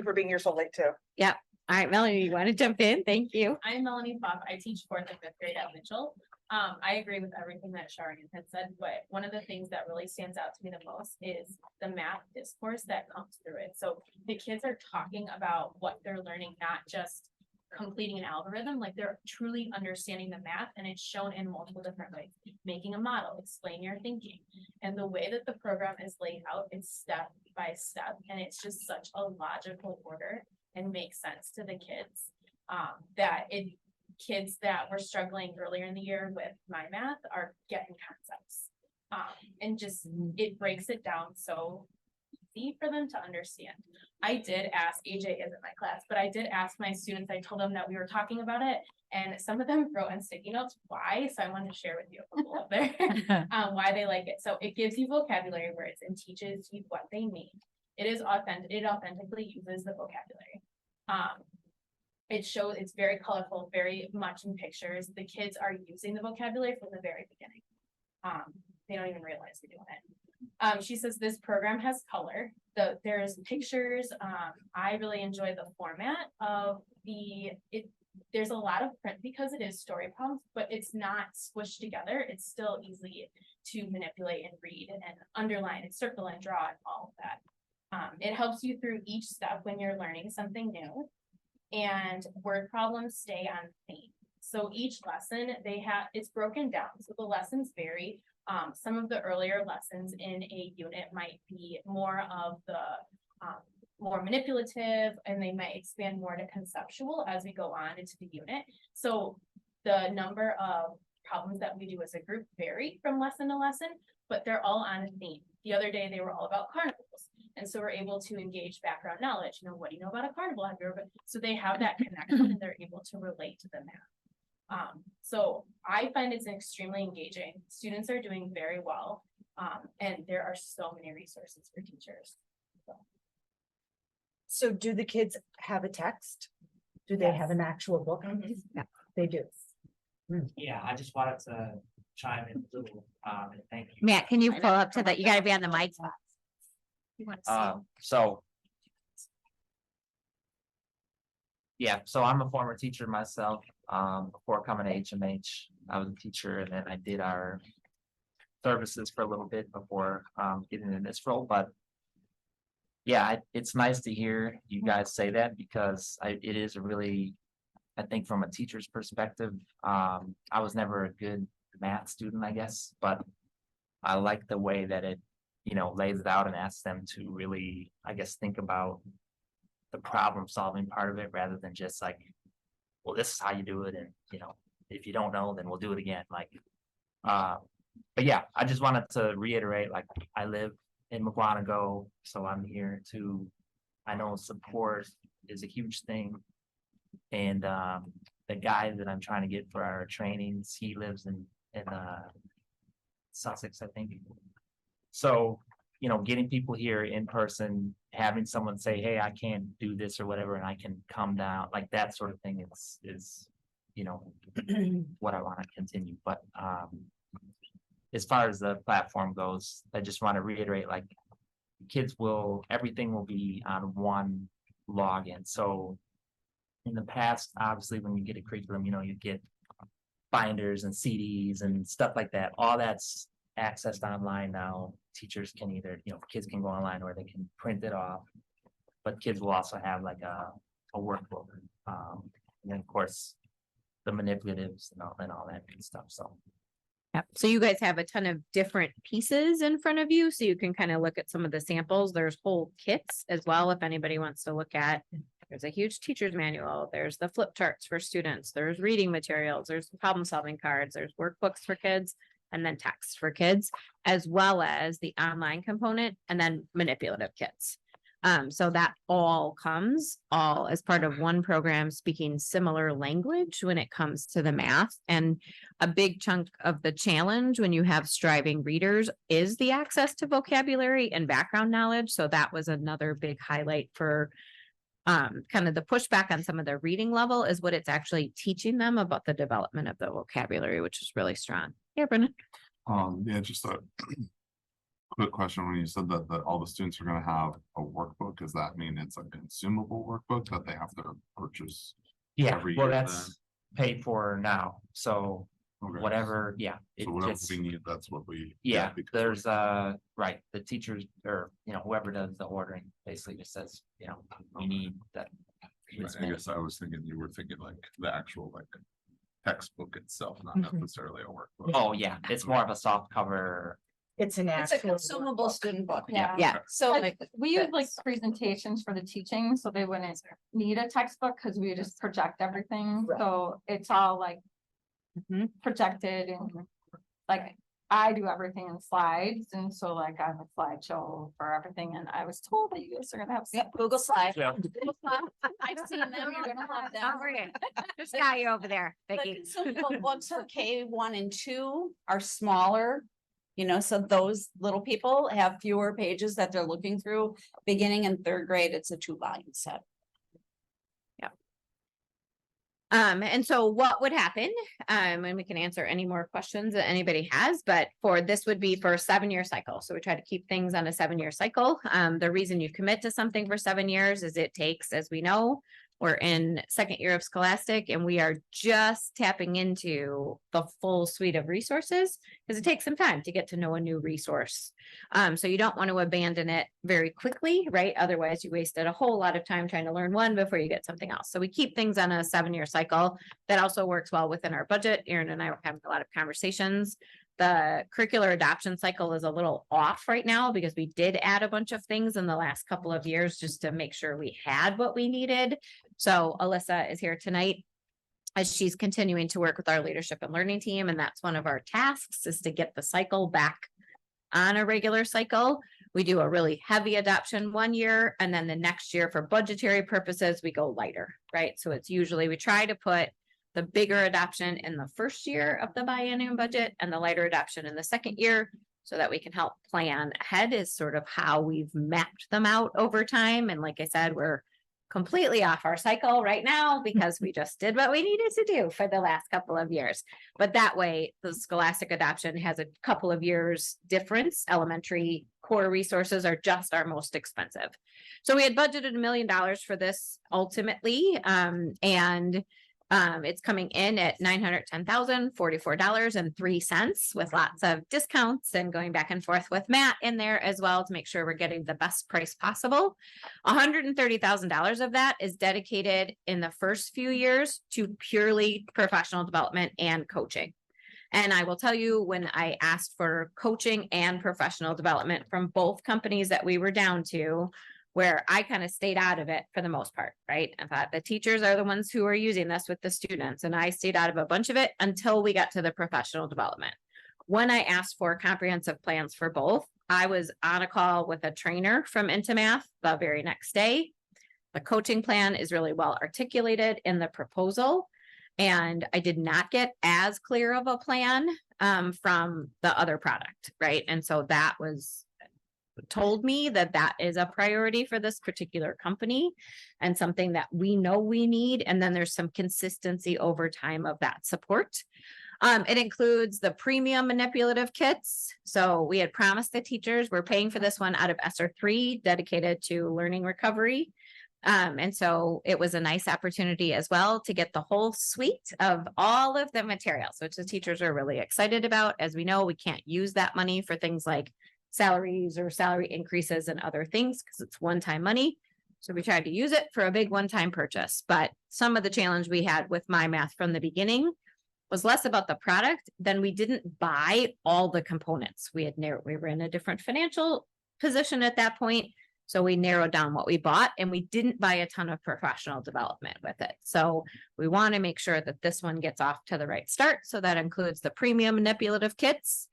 for being here so late too. All right, Melanie, you want to jump in? Thank you. I'm Melanie Pfaff. I teach 4th and 5th grade at Mitchell. I agree with everything that Sharian had said, but one of the things that really stands out to me the most is the math discourse that comes through it. So the kids are talking about what they're learning, not just completing an algorithm, like they're truly understanding the math, and it's shown in multiple different ways. Making a model, explain your thinking. And the way that the program is laid out is step by step, and it's just such a logical order and makes sense to the kids. Kids that were struggling earlier in the year with my math are getting concepts. And just, it breaks it down so easy for them to understand. I did ask, AJ isn't my class, but I did ask my students, I told them that we were talking about it, and some of them wrote on sticky notes why, so I wanted to share with you a couple of their why they like it. So it gives you vocabulary words and teaches you what they mean. It is authentic, it authentically uses the vocabulary. It shows, it's very colorful, very much in pictures. The kids are using the vocabulary from the very beginning. They don't even realize they're doing it. She says this program has color. There's pictures. I really enjoy the format of there's a lot of print because it is story prompts, but it's not squished together. It's still easy to manipulate and read and underline and circle and draw and all of that. It helps you through each step when you're learning something new. And word problems stay on theme. So each lesson it's broken down. So the lessons vary. Some of the earlier lessons in a unit might be more of the more manipulative, and they might expand more to conceptual as we go on into the unit. So the number of problems that we do as a group vary from lesson to lesson, but they're all on a theme. The other day, they were all about carnivals. And so we're able to engage background knowledge. You know, what do you know about a carnival? So they have that connection and they're able to relate to the math. So I find it's extremely engaging. Students are doing very well. And there are so many resources for teachers. So do the kids have a text? Do they have an actual book? Mhm. They do. Yeah, I just wanted to chime in a little, and thank you. Matt, can you pull up to that? You gotta be on the mic. You want to see? So. Yeah, so I'm a former teacher myself, before coming to HMH, I was a teacher, and then I did our services for a little bit before, getting in this role, but yeah, it's nice to hear you guys say that, because it is a really, I think from a teacher's perspective, I was never a good math student, I guess, but I like the way that it, lays it out and asks them to really, I guess, think about the problem solving part of it, rather than just like, well, this is how you do it. And, if you don't know, then we'll do it again. But yeah, I just wanted to reiterate, like, I live in McGuanago, so I'm here I know support is a huge thing. And the guy that I'm trying to get for our trainings, he lives in Sussex, I think. So, getting people here in person, having someone say, hey, I can't do this or whatever, and I can come down, like that sort of thing is what I want to continue. But as far as the platform goes, I just want to reiterate, like, everything will be on one login. So in the past, obviously, when you get a curriculum, you get binders and CDs and stuff like that. All that's accessed online now. Teachers can either, kids can go online or they can print it off, but kids will also have like a workbook. And then of course, the manipulatives and all that good stuff. So. Yep. So you guys have a ton of different pieces in front of you, so you can kind of look at some of the samples. There's whole kits as well, if anybody wants to look at. There's a huge teacher's manual. There's the flip charts for students. There's reading materials. There's problem solving cards. There's workbooks for kids, and then text for kids, as well as the online component, and then manipulative kits. So that all comes all as part of one program speaking similar language when it comes to the math. And a big chunk of the challenge when you have striving readers is the access to vocabulary and background knowledge. So that was another big highlight for kind of the pushback on some of the reading level is what it's actually teaching them about the development of the vocabulary, which is really strong. Yeah, Brendan. Yeah, just a quick question. When you said that all the students are gonna have a workbook, does that mean it's a consumable workbook that they have to purchase? Yeah, Every well, year that's paid for now, so Okay. whatever, yeah. So whatever we need, that's what we. Yeah, because there's right, the teachers or, whoever does the ordering basically just says, we need that. this I many. guess I was thinking you were thinking like the actual like textbook itself, not Mhm. necessarily a workbook. Oh, yeah, it's more of a soft cover. It's an It's a actual. consumable workbook. student book. Yeah. Yeah. So Like, we use like that's- presentations for the teaching, so they wouldn't need a textbook, cause we just project everything, Right. so it's all like. Mhm. Projected and like, I do everything in slides, and so like I have a slideshow for everything, and I was told that you guys are gonna have. Yep, Google Slide. Yeah. I've seen them, you're gonna love them. Don't worry. Just got you over there, The Vicky. consumable books for K1 and 2 are smaller. So those little people have fewer pages that they're looking through. Beginning in 3rd grade, it's a 2-volume set. And so what would happen, and we can answer any more questions that anybody has, but this would be for a 7-year cycle. So we try to keep things on a 7-year cycle. The reason you commit to something for 7 years is it takes, as we know, we're in 2nd year of Scholastic and we are just tapping into the full suite of resources because it takes some time to get to know a new resource. So you don't want to abandon it very quickly, right? Otherwise you wasted a whole lot of time trying to learn one before you get something else. So we keep things on a 7-year cycle. That also works well within our budget. Erin and I were having a lot of conversations. The curricular adoption cycle is a little off right now because we did add a bunch of things in the last couple of years just to make sure we had what we needed. So Alyssa is here tonight as she's continuing to work with our leadership and learning team. And that's one of our tasks is to get the cycle back on a regular cycle. We do a really heavy adoption 1 year, and then the next year for budgetary purposes, we go lighter, right? So it's usually, we try to put the bigger adoption in the first year of the biennium budget and the lighter adoption in the 2nd year, so that we can help plan ahead is sort of how we've mapped them out over time. And like I said, we're completely off our cycle right now because we just did what we needed to do for the last couple of years. But that way, the Scholastic adoption has a couple of years difference. Elementary core resources are just our most expensive. So we had budgeted $1 million for this ultimately, and it's coming in at $910,044.03 with lots of discounts and going back and forth with Matt in there as well to make sure we're getting the best price possible. $130,000 of that is dedicated in the first few years to purely professional development and coaching. And I will tell you, when I asked for coaching and professional development from both companies that we were down to, where I kind of stayed out of it for the most part, right? I thought the teachers are the ones who are using this with the students, and I stayed out of a bunch of it until we got to the professional development. When I asked for comprehensive plans for both, I was on a call with a trainer from Intimath the very next day. The coaching plan is really well articulated in the proposal, and I did not get as clear of a plan from the other product, right? And so that was told me that that is a priority for this particular company and something that we know we need. And then there's some consistency over time of that support. It includes the premium manipulative kits. So we had promised the teachers we're paying for this one out of ESSER 3 dedicated to learning recovery. And so it was a nice opportunity as well to get the whole suite of all of the materials, which the teachers are really excited about. As we know, we can't use that money for things like salaries or salary increases and other things because it's one-time money. So we tried to use it for a big one-time purchase. But some of the challenge we had with My Math from the beginning was less about the product than we didn't buy all the components. We were in a different financial position at that point. So we narrowed down what we bought, and we didn't buy a ton of professional development with it. So we want to make sure that this one gets off to the right start. So that includes the premium manipulative kits.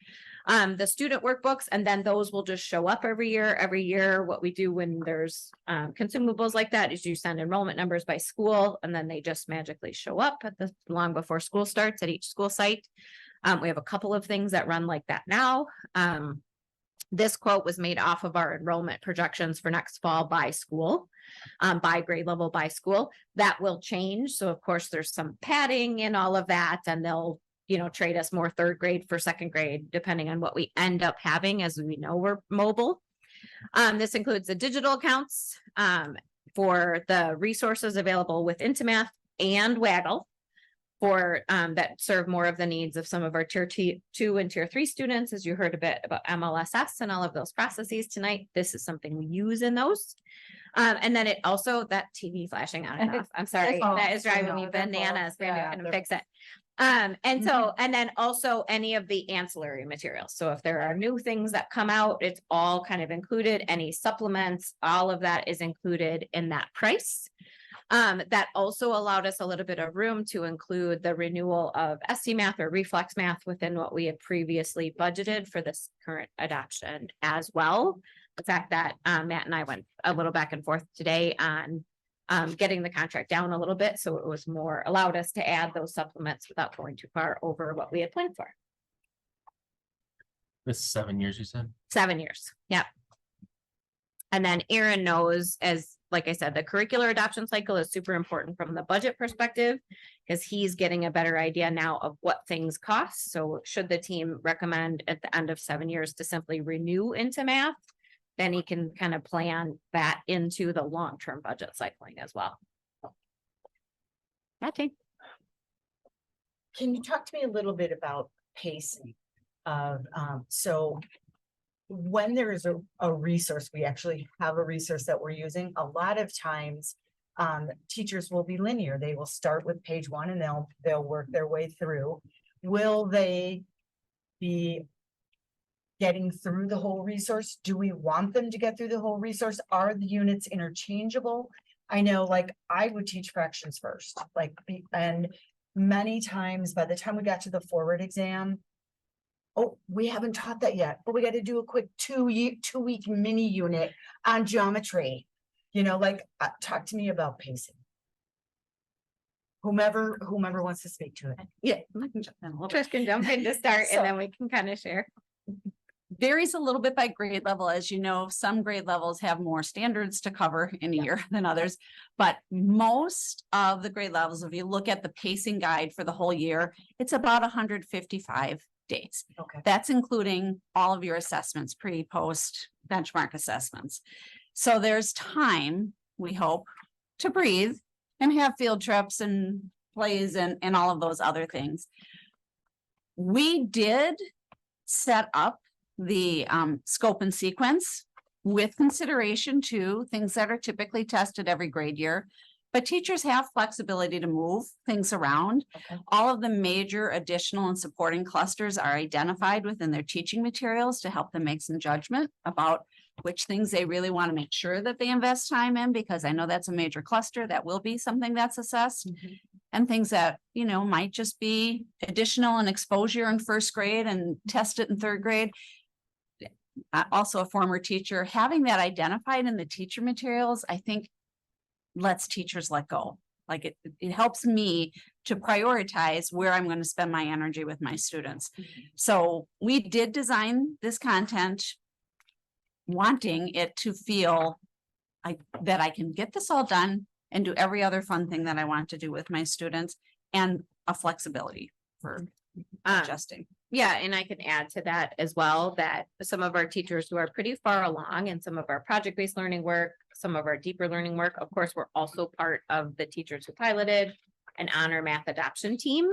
The student workbooks, and then those will just show up every year. Every year, what we do when there's consumables like that is you send enrollment numbers by school, and then they just magically show up at the long before school starts at each school site. We have a couple of things that run like that now. This quote was made off of our enrollment projections for next fall by school, by grade level, by school. That will change. So of course, there's some padding in all of that, and they'll, trade us more third grade for second grade, depending on what we end up having, as we know we're mobile. This includes the digital accounts for the resources available with Intimath and Waggle for that serve more of the needs of some of our tier 2 and tier 3 students. As you heard a bit about MLSS and all of those processes tonight, this is something we use in those. And then it also, that TV flashing on and off, I'm sorry, that is driving me bananas. We're gonna fix it. And then also any of the ancillary materials. So if there are new things that come out, it's all kind of included. Any supplements, all of that is included in that price. That also allowed us a little bit of room to include the renewal of SC Math or Reflex Math within what we had previously budgeted for this current adoption as well. The fact that Matt and I went a little back and forth today on getting the contract down a little bit, so it was more, allowed us to add those supplements without going too far over what we had planned for. This is 7 years, you said? 7 years, yep. And then Aaron knows, as like I said, the curricular adoption cycle is super important from the budget perspective, because he's getting a better idea now of what things cost. So should the team recommend at the end of 7 years to simply renew Intimath, then he can kind of plan that into the long-term budget cycling as well. Okay. Can you talk to me a little bit about pacing of, so when there is a resource, we actually have a resource that we're using, a lot of times teachers will be linear. They will start with page 1 and they'll work their way through. Will they be getting through the whole resource? Do we want them to get through the whole resource? Are the units interchangeable? I know, like, I would teach fractions first, and many times by the time we got to the forward exam, oh, we haven't taught that yet, but we got to do a quick 2-week mini unit on geometry. Talk to me about pacing. Whomever wants to speak to it. Yeah, Trish can jump in to start, and then we can kind of share. Varies a little bit by grade level. As you know, some grade levels have more standards to cover in a year than others, but most of the grade levels, if you look at the pacing guide for the whole year, it's about 155 days. Okay. That's including all of your assessments, pre, post, benchmark assessments. So there's time, we hope, to breathe and have field trips and plays and all of those other things. We did set up the scope and sequence with consideration to things that are typically tested every grade year, but teachers have flexibility to move things around. Okay. All of the major additional and supporting clusters are identified within their teaching materials to help them make some judgment about which things they really want to make sure that they invest time in, because I know that's a major cluster that will be something that's assessed. Mm-hmm. And things that, might just be additional and exposure in first grade and test it in third grade. Also a former teacher, having that identified in the teacher materials, I think lets teachers let go. Like it helps me to prioritize where I'm going to spend my energy with my students. So we did design this content wanting it to feel that I can get this all done and do every other fun thing that I want to do with my students, and a flexibility for adjusting. Yeah, and I can add to that as well, that some of our teachers who are pretty far along in some of our project-based learning work, some of our deeper learning work, of course, we're also part of the teachers who piloted an honor math adoption team.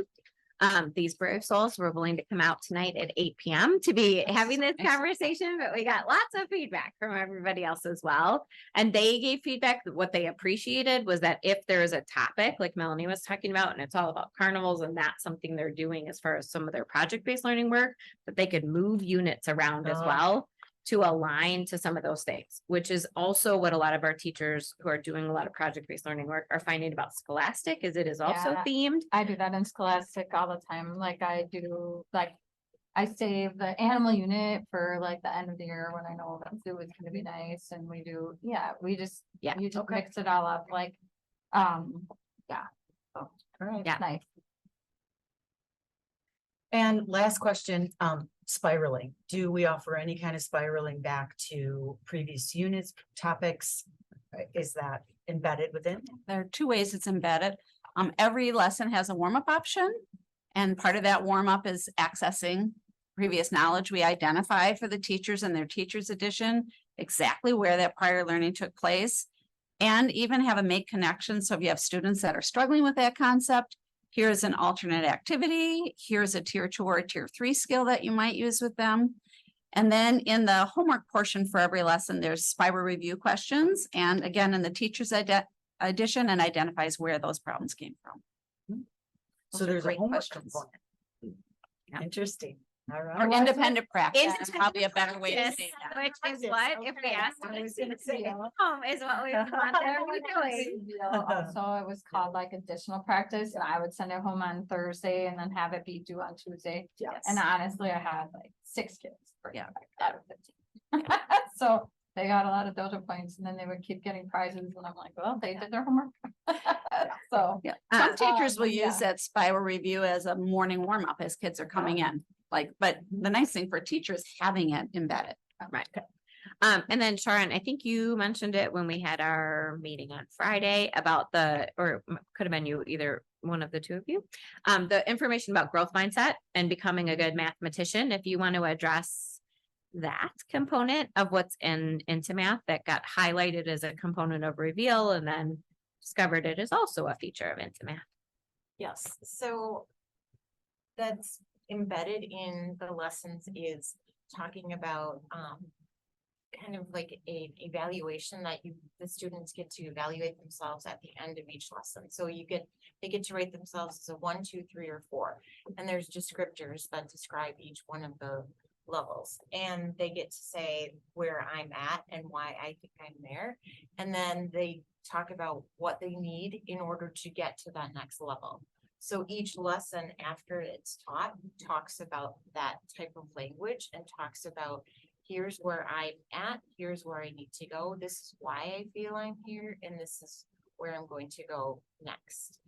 These brave souls were willing to come out tonight at 8 p.m. to be having this conversation, but we got lots of feedback from everybody else as well. And they gave feedback that what they appreciated was that if there is a topic like Melanie was talking about, and it's all about carnivals, and that's something they're doing as far as some of their project-based learning work, that they could move units around as well to align to some of those things, which is also what a lot of our teachers who are doing a lot of project-based learning work are finding about Scholastic, is it is also Yeah. themed. I do that in Scholastic all the time. Like I do, like I saved the animal unit for like the end of the year when I know that zoo is gonna be nice and we do, we just Okay. mix it all up like, All right. Yeah. nice. And last question, spiraling. Do we offer any kind of spiraling back to previous units, topics? Is that embedded within? There are two ways it's embedded. Every lesson has a warm-up option. And part of that warm-up is accessing previous knowledge. We identify for the teachers and their teachers edition exactly where that prior learning took place. And even have a make connection. So if you have students that are struggling with that concept, here's an alternate activity. Here's a tier 2 or tier 3 skill that you might use with them. And then in the homework portion for every lesson, there's spiral review questions. And again, in the teacher's edition and identifies where those problems came from. So Those are there's a great homework questions. component. Yeah. Interesting. All Or right. independent practice is probably a better way to Yes, say that. which is what, if we Okay. ask. I was gonna say. Home is what we want them to be doing. So it was called like additional practice and I would send it home on Thursday and then have it be due on Tuesday. Yes. And honestly, I had like 6 kids. for Yeah. out of 15. So they got a lot of Dojo points and then they would keep getting prizes and I'm like, well, they did their homework. So. Yeah, some teachers will yeah. use that spiral review as a morning warm up as kids are coming in. Like, but the nice thing for teachers having it embedded. Right. And then Sharon, I think you mentioned it when we had our meeting on Friday about could have been you, either one of the two of you. The information about growth mindset and becoming a good mathematician, if you want to address that component of what's into math that got highlighted as a component of reveal and then discovered it is also a feature of into math. Yes, so that's embedded in the lessons is talking about kind of like a evaluation that the students get to evaluate themselves at the end of each lesson. So they get to rate themselves as a 1, 2, 3, or 4. And there's descriptors that describe each one of the levels. And they get to say where I'm at and why I think I'm there. And then they talk about what they need in order to get to that next level. So each lesson after it's taught talks about that type of language and talks about here's where I'm at, here's where I need to go. This is why I feel I'm here, and this is where I'm going to go next.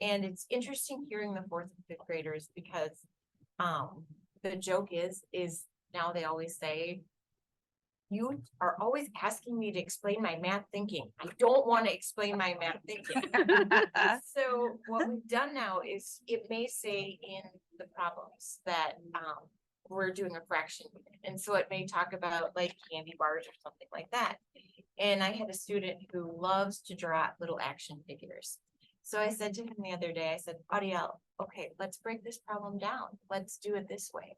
And it's interesting hearing the 4th and 5th graders because the joke is now they always say, you are always asking me to explain my math thinking. I don't want to explain my math thinking. So what we've done now is it may say in the problems that we're doing a fraction unit. And so it may talk about like candy bars or something like that. And I had a student who loves to draw little action figures. So I said to him the other day, I said, Ariel, okay, let's break this problem down. Let's do it this way.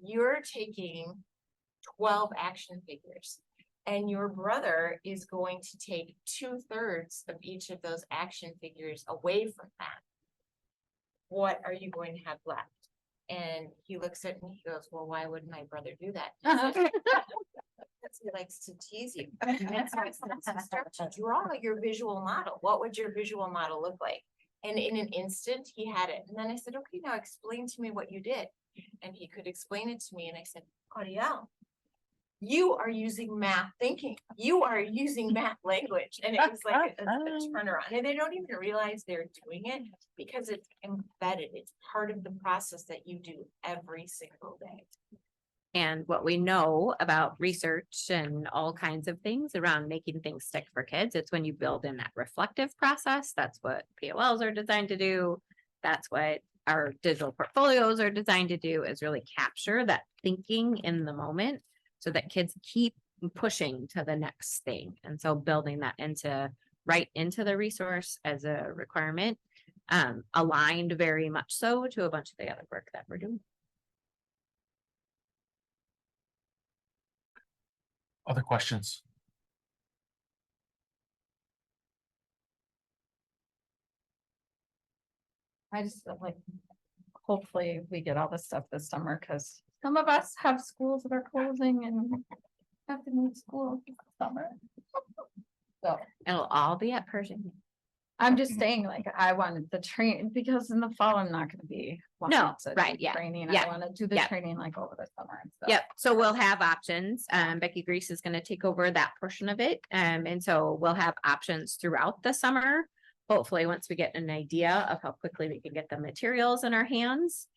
You're taking 12 action figures and your brother is going to take 2/3 of each of those action figures away from that. What are you going to have left? And he looks at me, he goes, well, why would my brother do that? I said, because he likes to tease you. And so I said, so start to draw your visual model. What would your visual model look like? And in an instant, he had it. And then I said, okay, now explain to me what you did. And he could explain it to me. And I said, Ariel, you are using math thinking. You are using math language. And it was like a turnaround. And they don't even realize they're doing it because it's embedded. It's part of the process that you do every single day. And what we know about research and all kinds of things around making things stick for kids, it's when you build in that reflective process. That's what POLs are designed to do. That's what our digital portfolios are designed to do, is really capture that thinking in the moment so that kids keep pushing to the next thing. And so building that right into the resource as a requirement, aligned very much so to a bunch of the other work that we're doing. Other questions? I just feel like, hopefully we get all this stuff this summer, cause some of us have schools that are closing and have to move school this summer. So It'll all be at Pershing. I'm just saying, like, I wanted the train, because in the fall, I'm not gonna be want No, to do right, yeah, Training, yeah, I wanna do the yeah. training like over the summer and stuff. Yep, so we'll have options. Becky Grease is gonna take over that portion of it. And so we'll have options throughout the summer. Hopefully, once we get an idea of how quickly we can get the materials in our hands.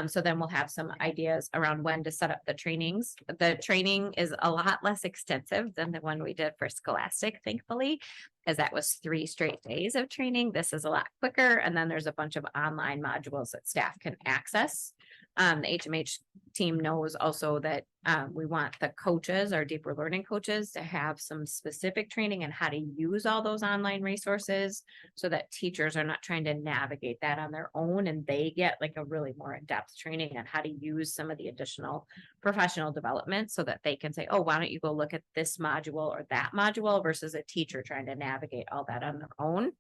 So then we'll have some ideas around when to set up the trainings. The training is a lot less extensive than the one we did for Scholastic, thankfully. Because that was 3 straight days of training. This is a lot quicker. And then there's a bunch of online modules that staff can access. The HMH team knows also that we want the coaches, our deeper learning coaches, to have some specific training on how to use all those online resources so that teachers are not trying to navigate that on their own and they get like a really more in-depth training on how to use some of the additional professional development so that they can say, oh, why don't you go look at this module or that module versus a teacher trying to navigate all that on their own.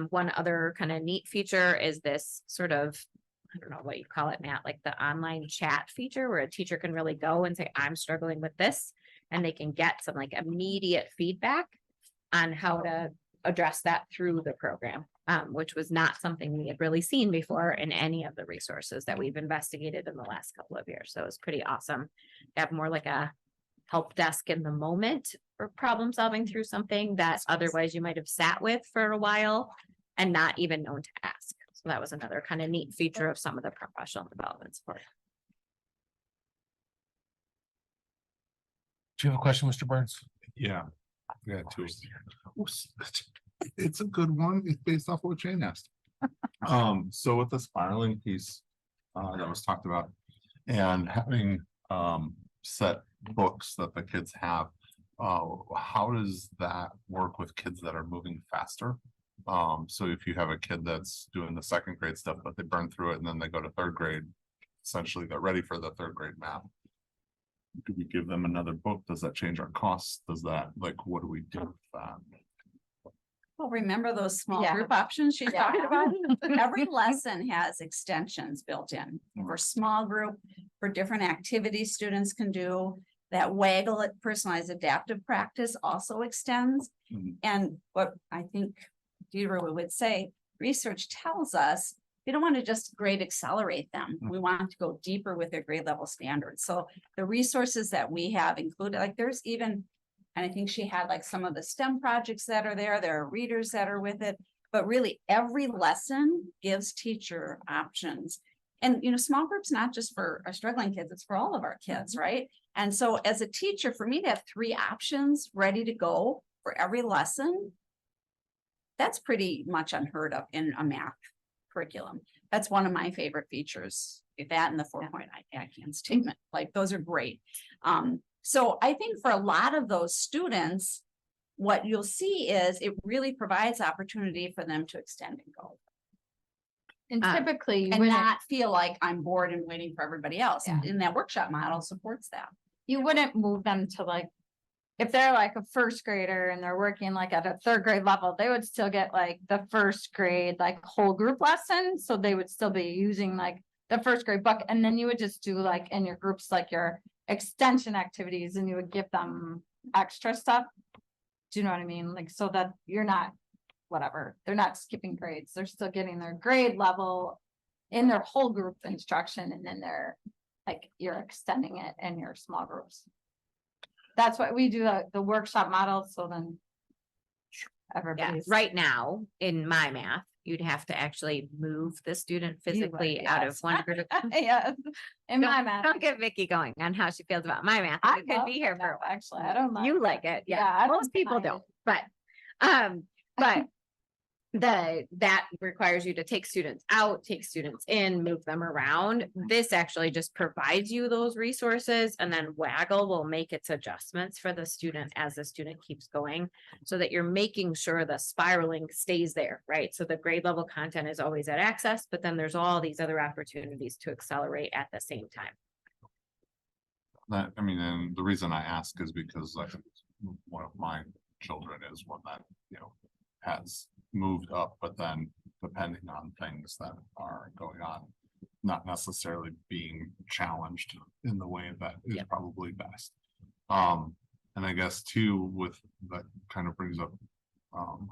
One other kind of neat feature is this sort of, I don't know what you call it, Matt, like the online chat feature where a teacher can really go and say, I'm struggling with this. And they can get some like immediate feedback on how to address that through the program, which was not something we had really seen before in any of the resources that we've investigated in the last couple of years. So it was pretty awesome to have more like a help desk in the moment for problem solving through something that otherwise you might have sat with for a while and not even known to ask. So that was another kind of neat feature of some of the professional development support. Do you have a question, Mr. Burns? Yeah. Yeah, two. It's a good one. It's based off what Jane asked. So with the spiraling piece that was talked about and having set books that the kids have, how does that work with kids that are moving faster? So if you have a kid that's doing the 2nd grade stuff, but they burn through it and then they go to 3rd grade, essentially they're ready for the 3rd grade math. Do we give them another book? Does that change our costs? Does that, like, what do we do with that? Well, remember those small Yeah. group options she's Yeah. talking about? Every lesson has extensions built in for small group, for different activities students can do. That Waggle at personalized adaptive practice also extends. Mhm. And what I think Deidre would say, research tells us we don't want to just grade accelerate them. We want to go deeper with their grade level standards. So the resources that we have included, like there's even, and I think she had like some of the STEM projects that are there. There are readers that are with it, but really every lesson gives teacher options. And, you know, small groups, not just for our struggling kids, it's for all of our kids, right? And so as a teacher, for me to have 3 options ready to go for every lesson, that's pretty much unheard of in a math curriculum. That's one of my favorite features. That and the 4-point ICANN statement, like those are great. So I think for a lot of those students, what you'll see is it really provides opportunity for them to extend and go. And typically, And when not feel like I'm bored and waiting for everybody else. Yeah. And that workshop model supports that. you wouldn't move them to like, if they're like a 1st grader and they're working like at a 3rd grade level, they would still get like the 1st grade, like whole group lesson. So they would still be using like the 1st grade book. And then you would just do like in your groups, like your extension activities, and you would give them extra stuff. Do you know what I mean? Like, so that you're not, whatever, they're not skipping grades. They're still getting their grade level in their whole group instruction. And then they're like, you're extending it in your small groups. That's what we do, the workshop model. So then Yeah, everybody's. right now, in my math, you'd have to actually move the student physically out of yes. one group. Yeah, in my Don't math. don't get Vicky going on how she feels about my math. I We could love be here my for a math, while. actually, I don't mind You it. like it, Yeah, yeah. I don't Most people mind don't, it. but that requires you to take students out, take students in, move them around. This actually just provides you those resources, and then Waggle will make its adjustments for the student as the student keeps going, so that you're making sure the spiraling stays there, right? So the grade level content is always at access, but then there's all these other opportunities to accelerate at the same time. That, I mean, and the reason I ask is because like one of my children is one that, you know, has moved up, but then depending on things that are going on, not necessarily being challenged in the way that is probably best. And I guess too, with that kind of brings up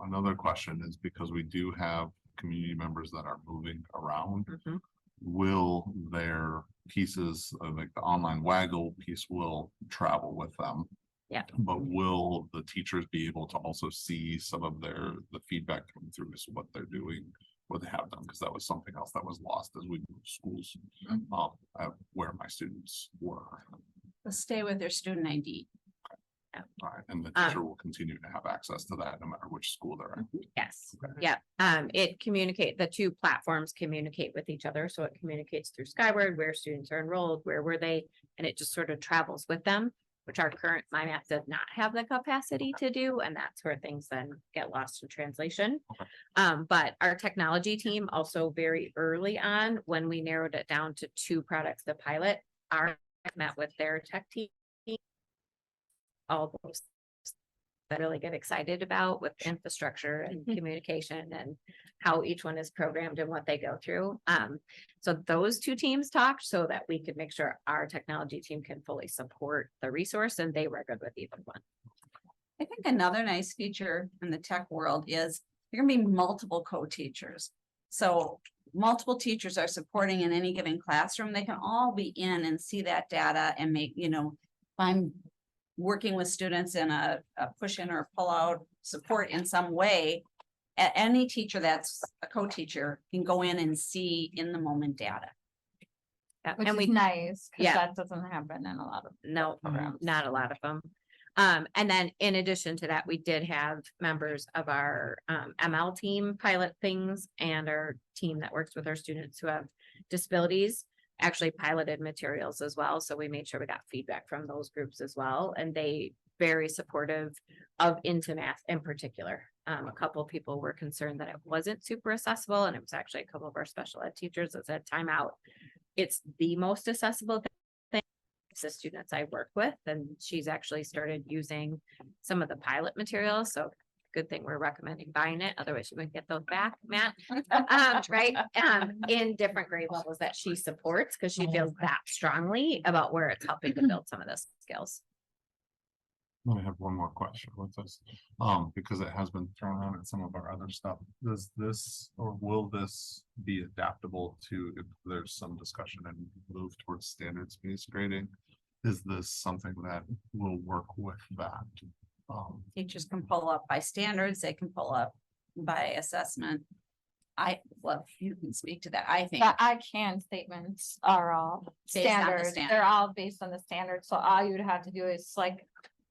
another question, is because we do have community members that are moving around. Mhm. will their pieces, like the online Waggle piece will travel with them? Yeah. But will the teachers be able to also see some of the feedback coming through as what they're doing, what they have done? Because that was something else that was lost as we moved schools, where my students were. They'll stay with their student ID. All right, and the teacher will continue to have access to that no matter which school they're in. Yes, Okay. yeah, the two platforms communicate with each other, so it communicates through Skyward, where students are enrolled, where were they? And it just sort of travels with them, which our current MyMath does not have the capacity to do, and that's where things then get lost in translation. But our technology team also very early on, when we narrowed it down to 2 products to pilot, met with their tech team. All those that really get excited about with infrastructure and communication and how each one is programmed and what they go through. So those 2 teams talked so that we could make sure our technology team can fully support the resource, and they were good with either one. I think another nice feature in the tech world is there can be multiple co-teachers. So multiple teachers are supporting in any given classroom. They can all be in and see that data and make, if I'm working with students in a push in or pull out support in some way, any teacher that's a co-teacher can go in and see in the moment data. Yeah, Which and is we, nice, cause yeah. that doesn't happen in a lot of. no, programs. not a lot of them. And then in addition to that, we did have members of our ML team pilot things, and our team that works with our students who have disabilities actually piloted materials as well. So we made sure we got feedback from those groups as well, and they very supportive of IntoMath in particular. A couple of people were concerned that it wasn't super accessible, and it was actually a couple of our special ed teachers that said time out. It's the most accessible thing. It's the students I work with, and she's actually started using some of the pilot materials. So good thing we're recommending buying it. Otherwise you wouldn't get those back, Matt. Right? In different grade levels that she supports, because she feels that strongly about where it's helping to build some of the skills. I have one more question with this, because it has been thrown out in some of our other stuff. Does this, or will this be adaptable to if there's some discussion and move towards standards-based grading? Is this something that will work with that? Teachers can pull up by standards, they can pull up by assessment. You can speak to that, I think. The I can statements are all Based on the standard, standard. they're all based on the standard, so all you'd have to do is like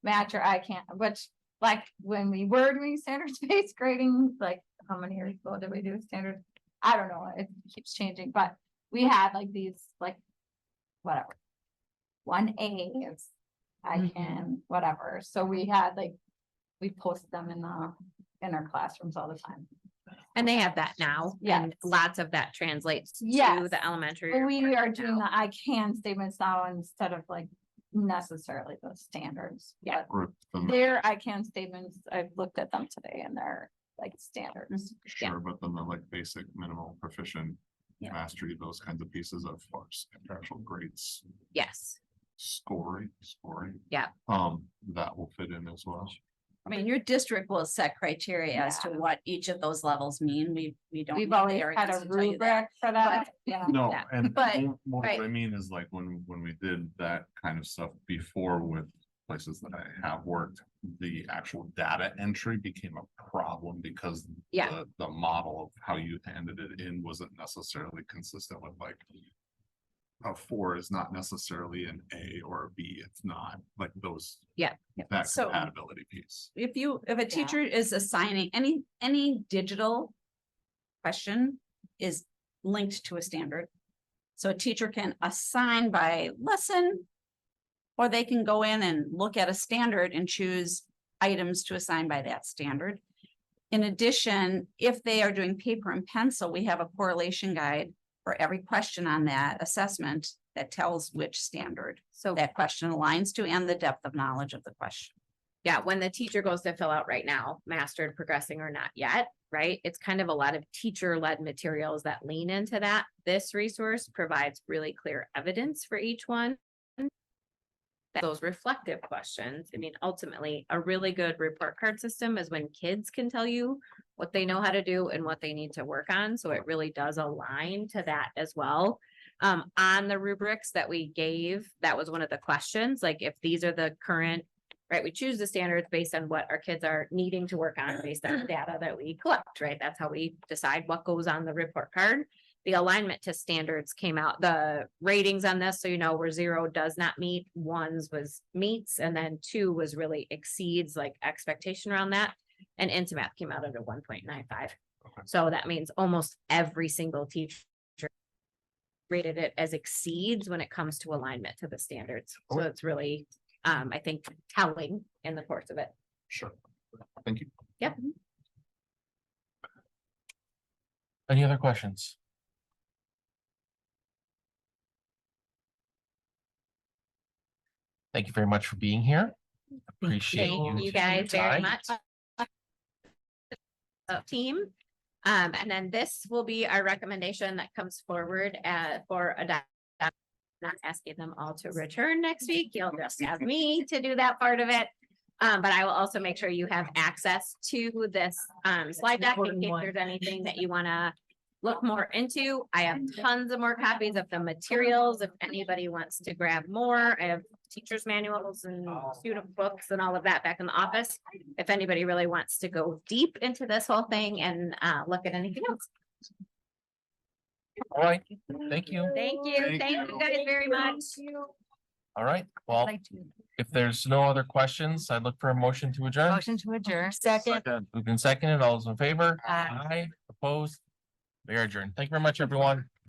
match your I can't, which like when we were doing standards-based grading, like how many years ago did we do standard? I don't know, it keeps changing, but we had like these, like, whatever. 1A is I can, whatever, so we had like, we post them in our classrooms all the time. And they have that now. Yes. And lots of that translates to Yes. the elementary. But we are requirement doing now. the I can statements now instead of like necessarily the standards. Yeah. But Or the- their I can statements, I've looked at them today and they're like standards. Sure, but then the like basic minimal proficient Yeah. mastery, those kinds of pieces of course, actual grades, Yes, scoring. Yeah. That will fit in as well. I mean, your district will set criteria as to Yeah. what each of those levels mean. We don't. We've have the always had arrogance a to tell you that. rubric for that, yeah. No, Yeah. and But- more what I right. mean is like when we did that kind of stuff before with places that I have worked, the actual data entry became a problem because Yeah. the model of how you handed it in wasn't necessarily consistent with like a 4 is not necessarily an A or a B. It's not like those. Yeah. That So- compatibility piece. If a teacher is assigning any digital question is linked to a standard. So a teacher can assign by lesson, or they can go in and look at a standard and choose items to assign by that standard. In addition, if they are doing paper and pencil, we have a correlation guide for every question on that assessment that tells which standard so that question aligns to and the depth of knowledge of the question. yeah, when the teacher goes to fill out right now, mastered, progressing or not yet, right? It's kind of a lot of teacher-led materials that lean into that. This resource provides really clear evidence for each one. Those reflective questions, I mean, ultimately, a really good report card system is when kids can tell you what they know how to do and what they need to work on. So it really does align to that as well. On the rubrics that we gave, that was one of the questions, like if these are the current, right, we choose the standards based on what our kids are needing to work on based on the data that we collect, right? That's how we decide what goes on the report card. The alignment to standards came out, the ratings on this, so you know, where 0 does not meet, 1s was meets, and then 2 was really exceeds like expectation around that. And into math came out under 1.95. So that means almost every single teacher rated it as exceeds when it comes to alignment to the standards. So it's really, I think, telling in the course of it. Sure. Thank you. Yep. Any other questions? Thank you very much for being here. Appreciate Thank you taking guys the very time. much. Team. And then this will be our recommendation that comes forward for adopt. Not asking them all to return next week. You'll just have me to do that part of it. But I will also make sure you have access to this slide deck in case there's anything that you want to look more into. I have tons of more copies of the materials. If anybody wants to grab more, I have teachers manuals and student books and all of that back in the office. If anybody really wants to go deep into this whole thing and look at anything else. All right, thank you. Thank you. Thank you guys very much. All right, well, if there's no other questions, I'd look for a motion to adjourn. Motion to adjourn. Second. Moved and seconded, all those in favor? Aye. Opposed? We are adjourned. Thank you very much, everyone.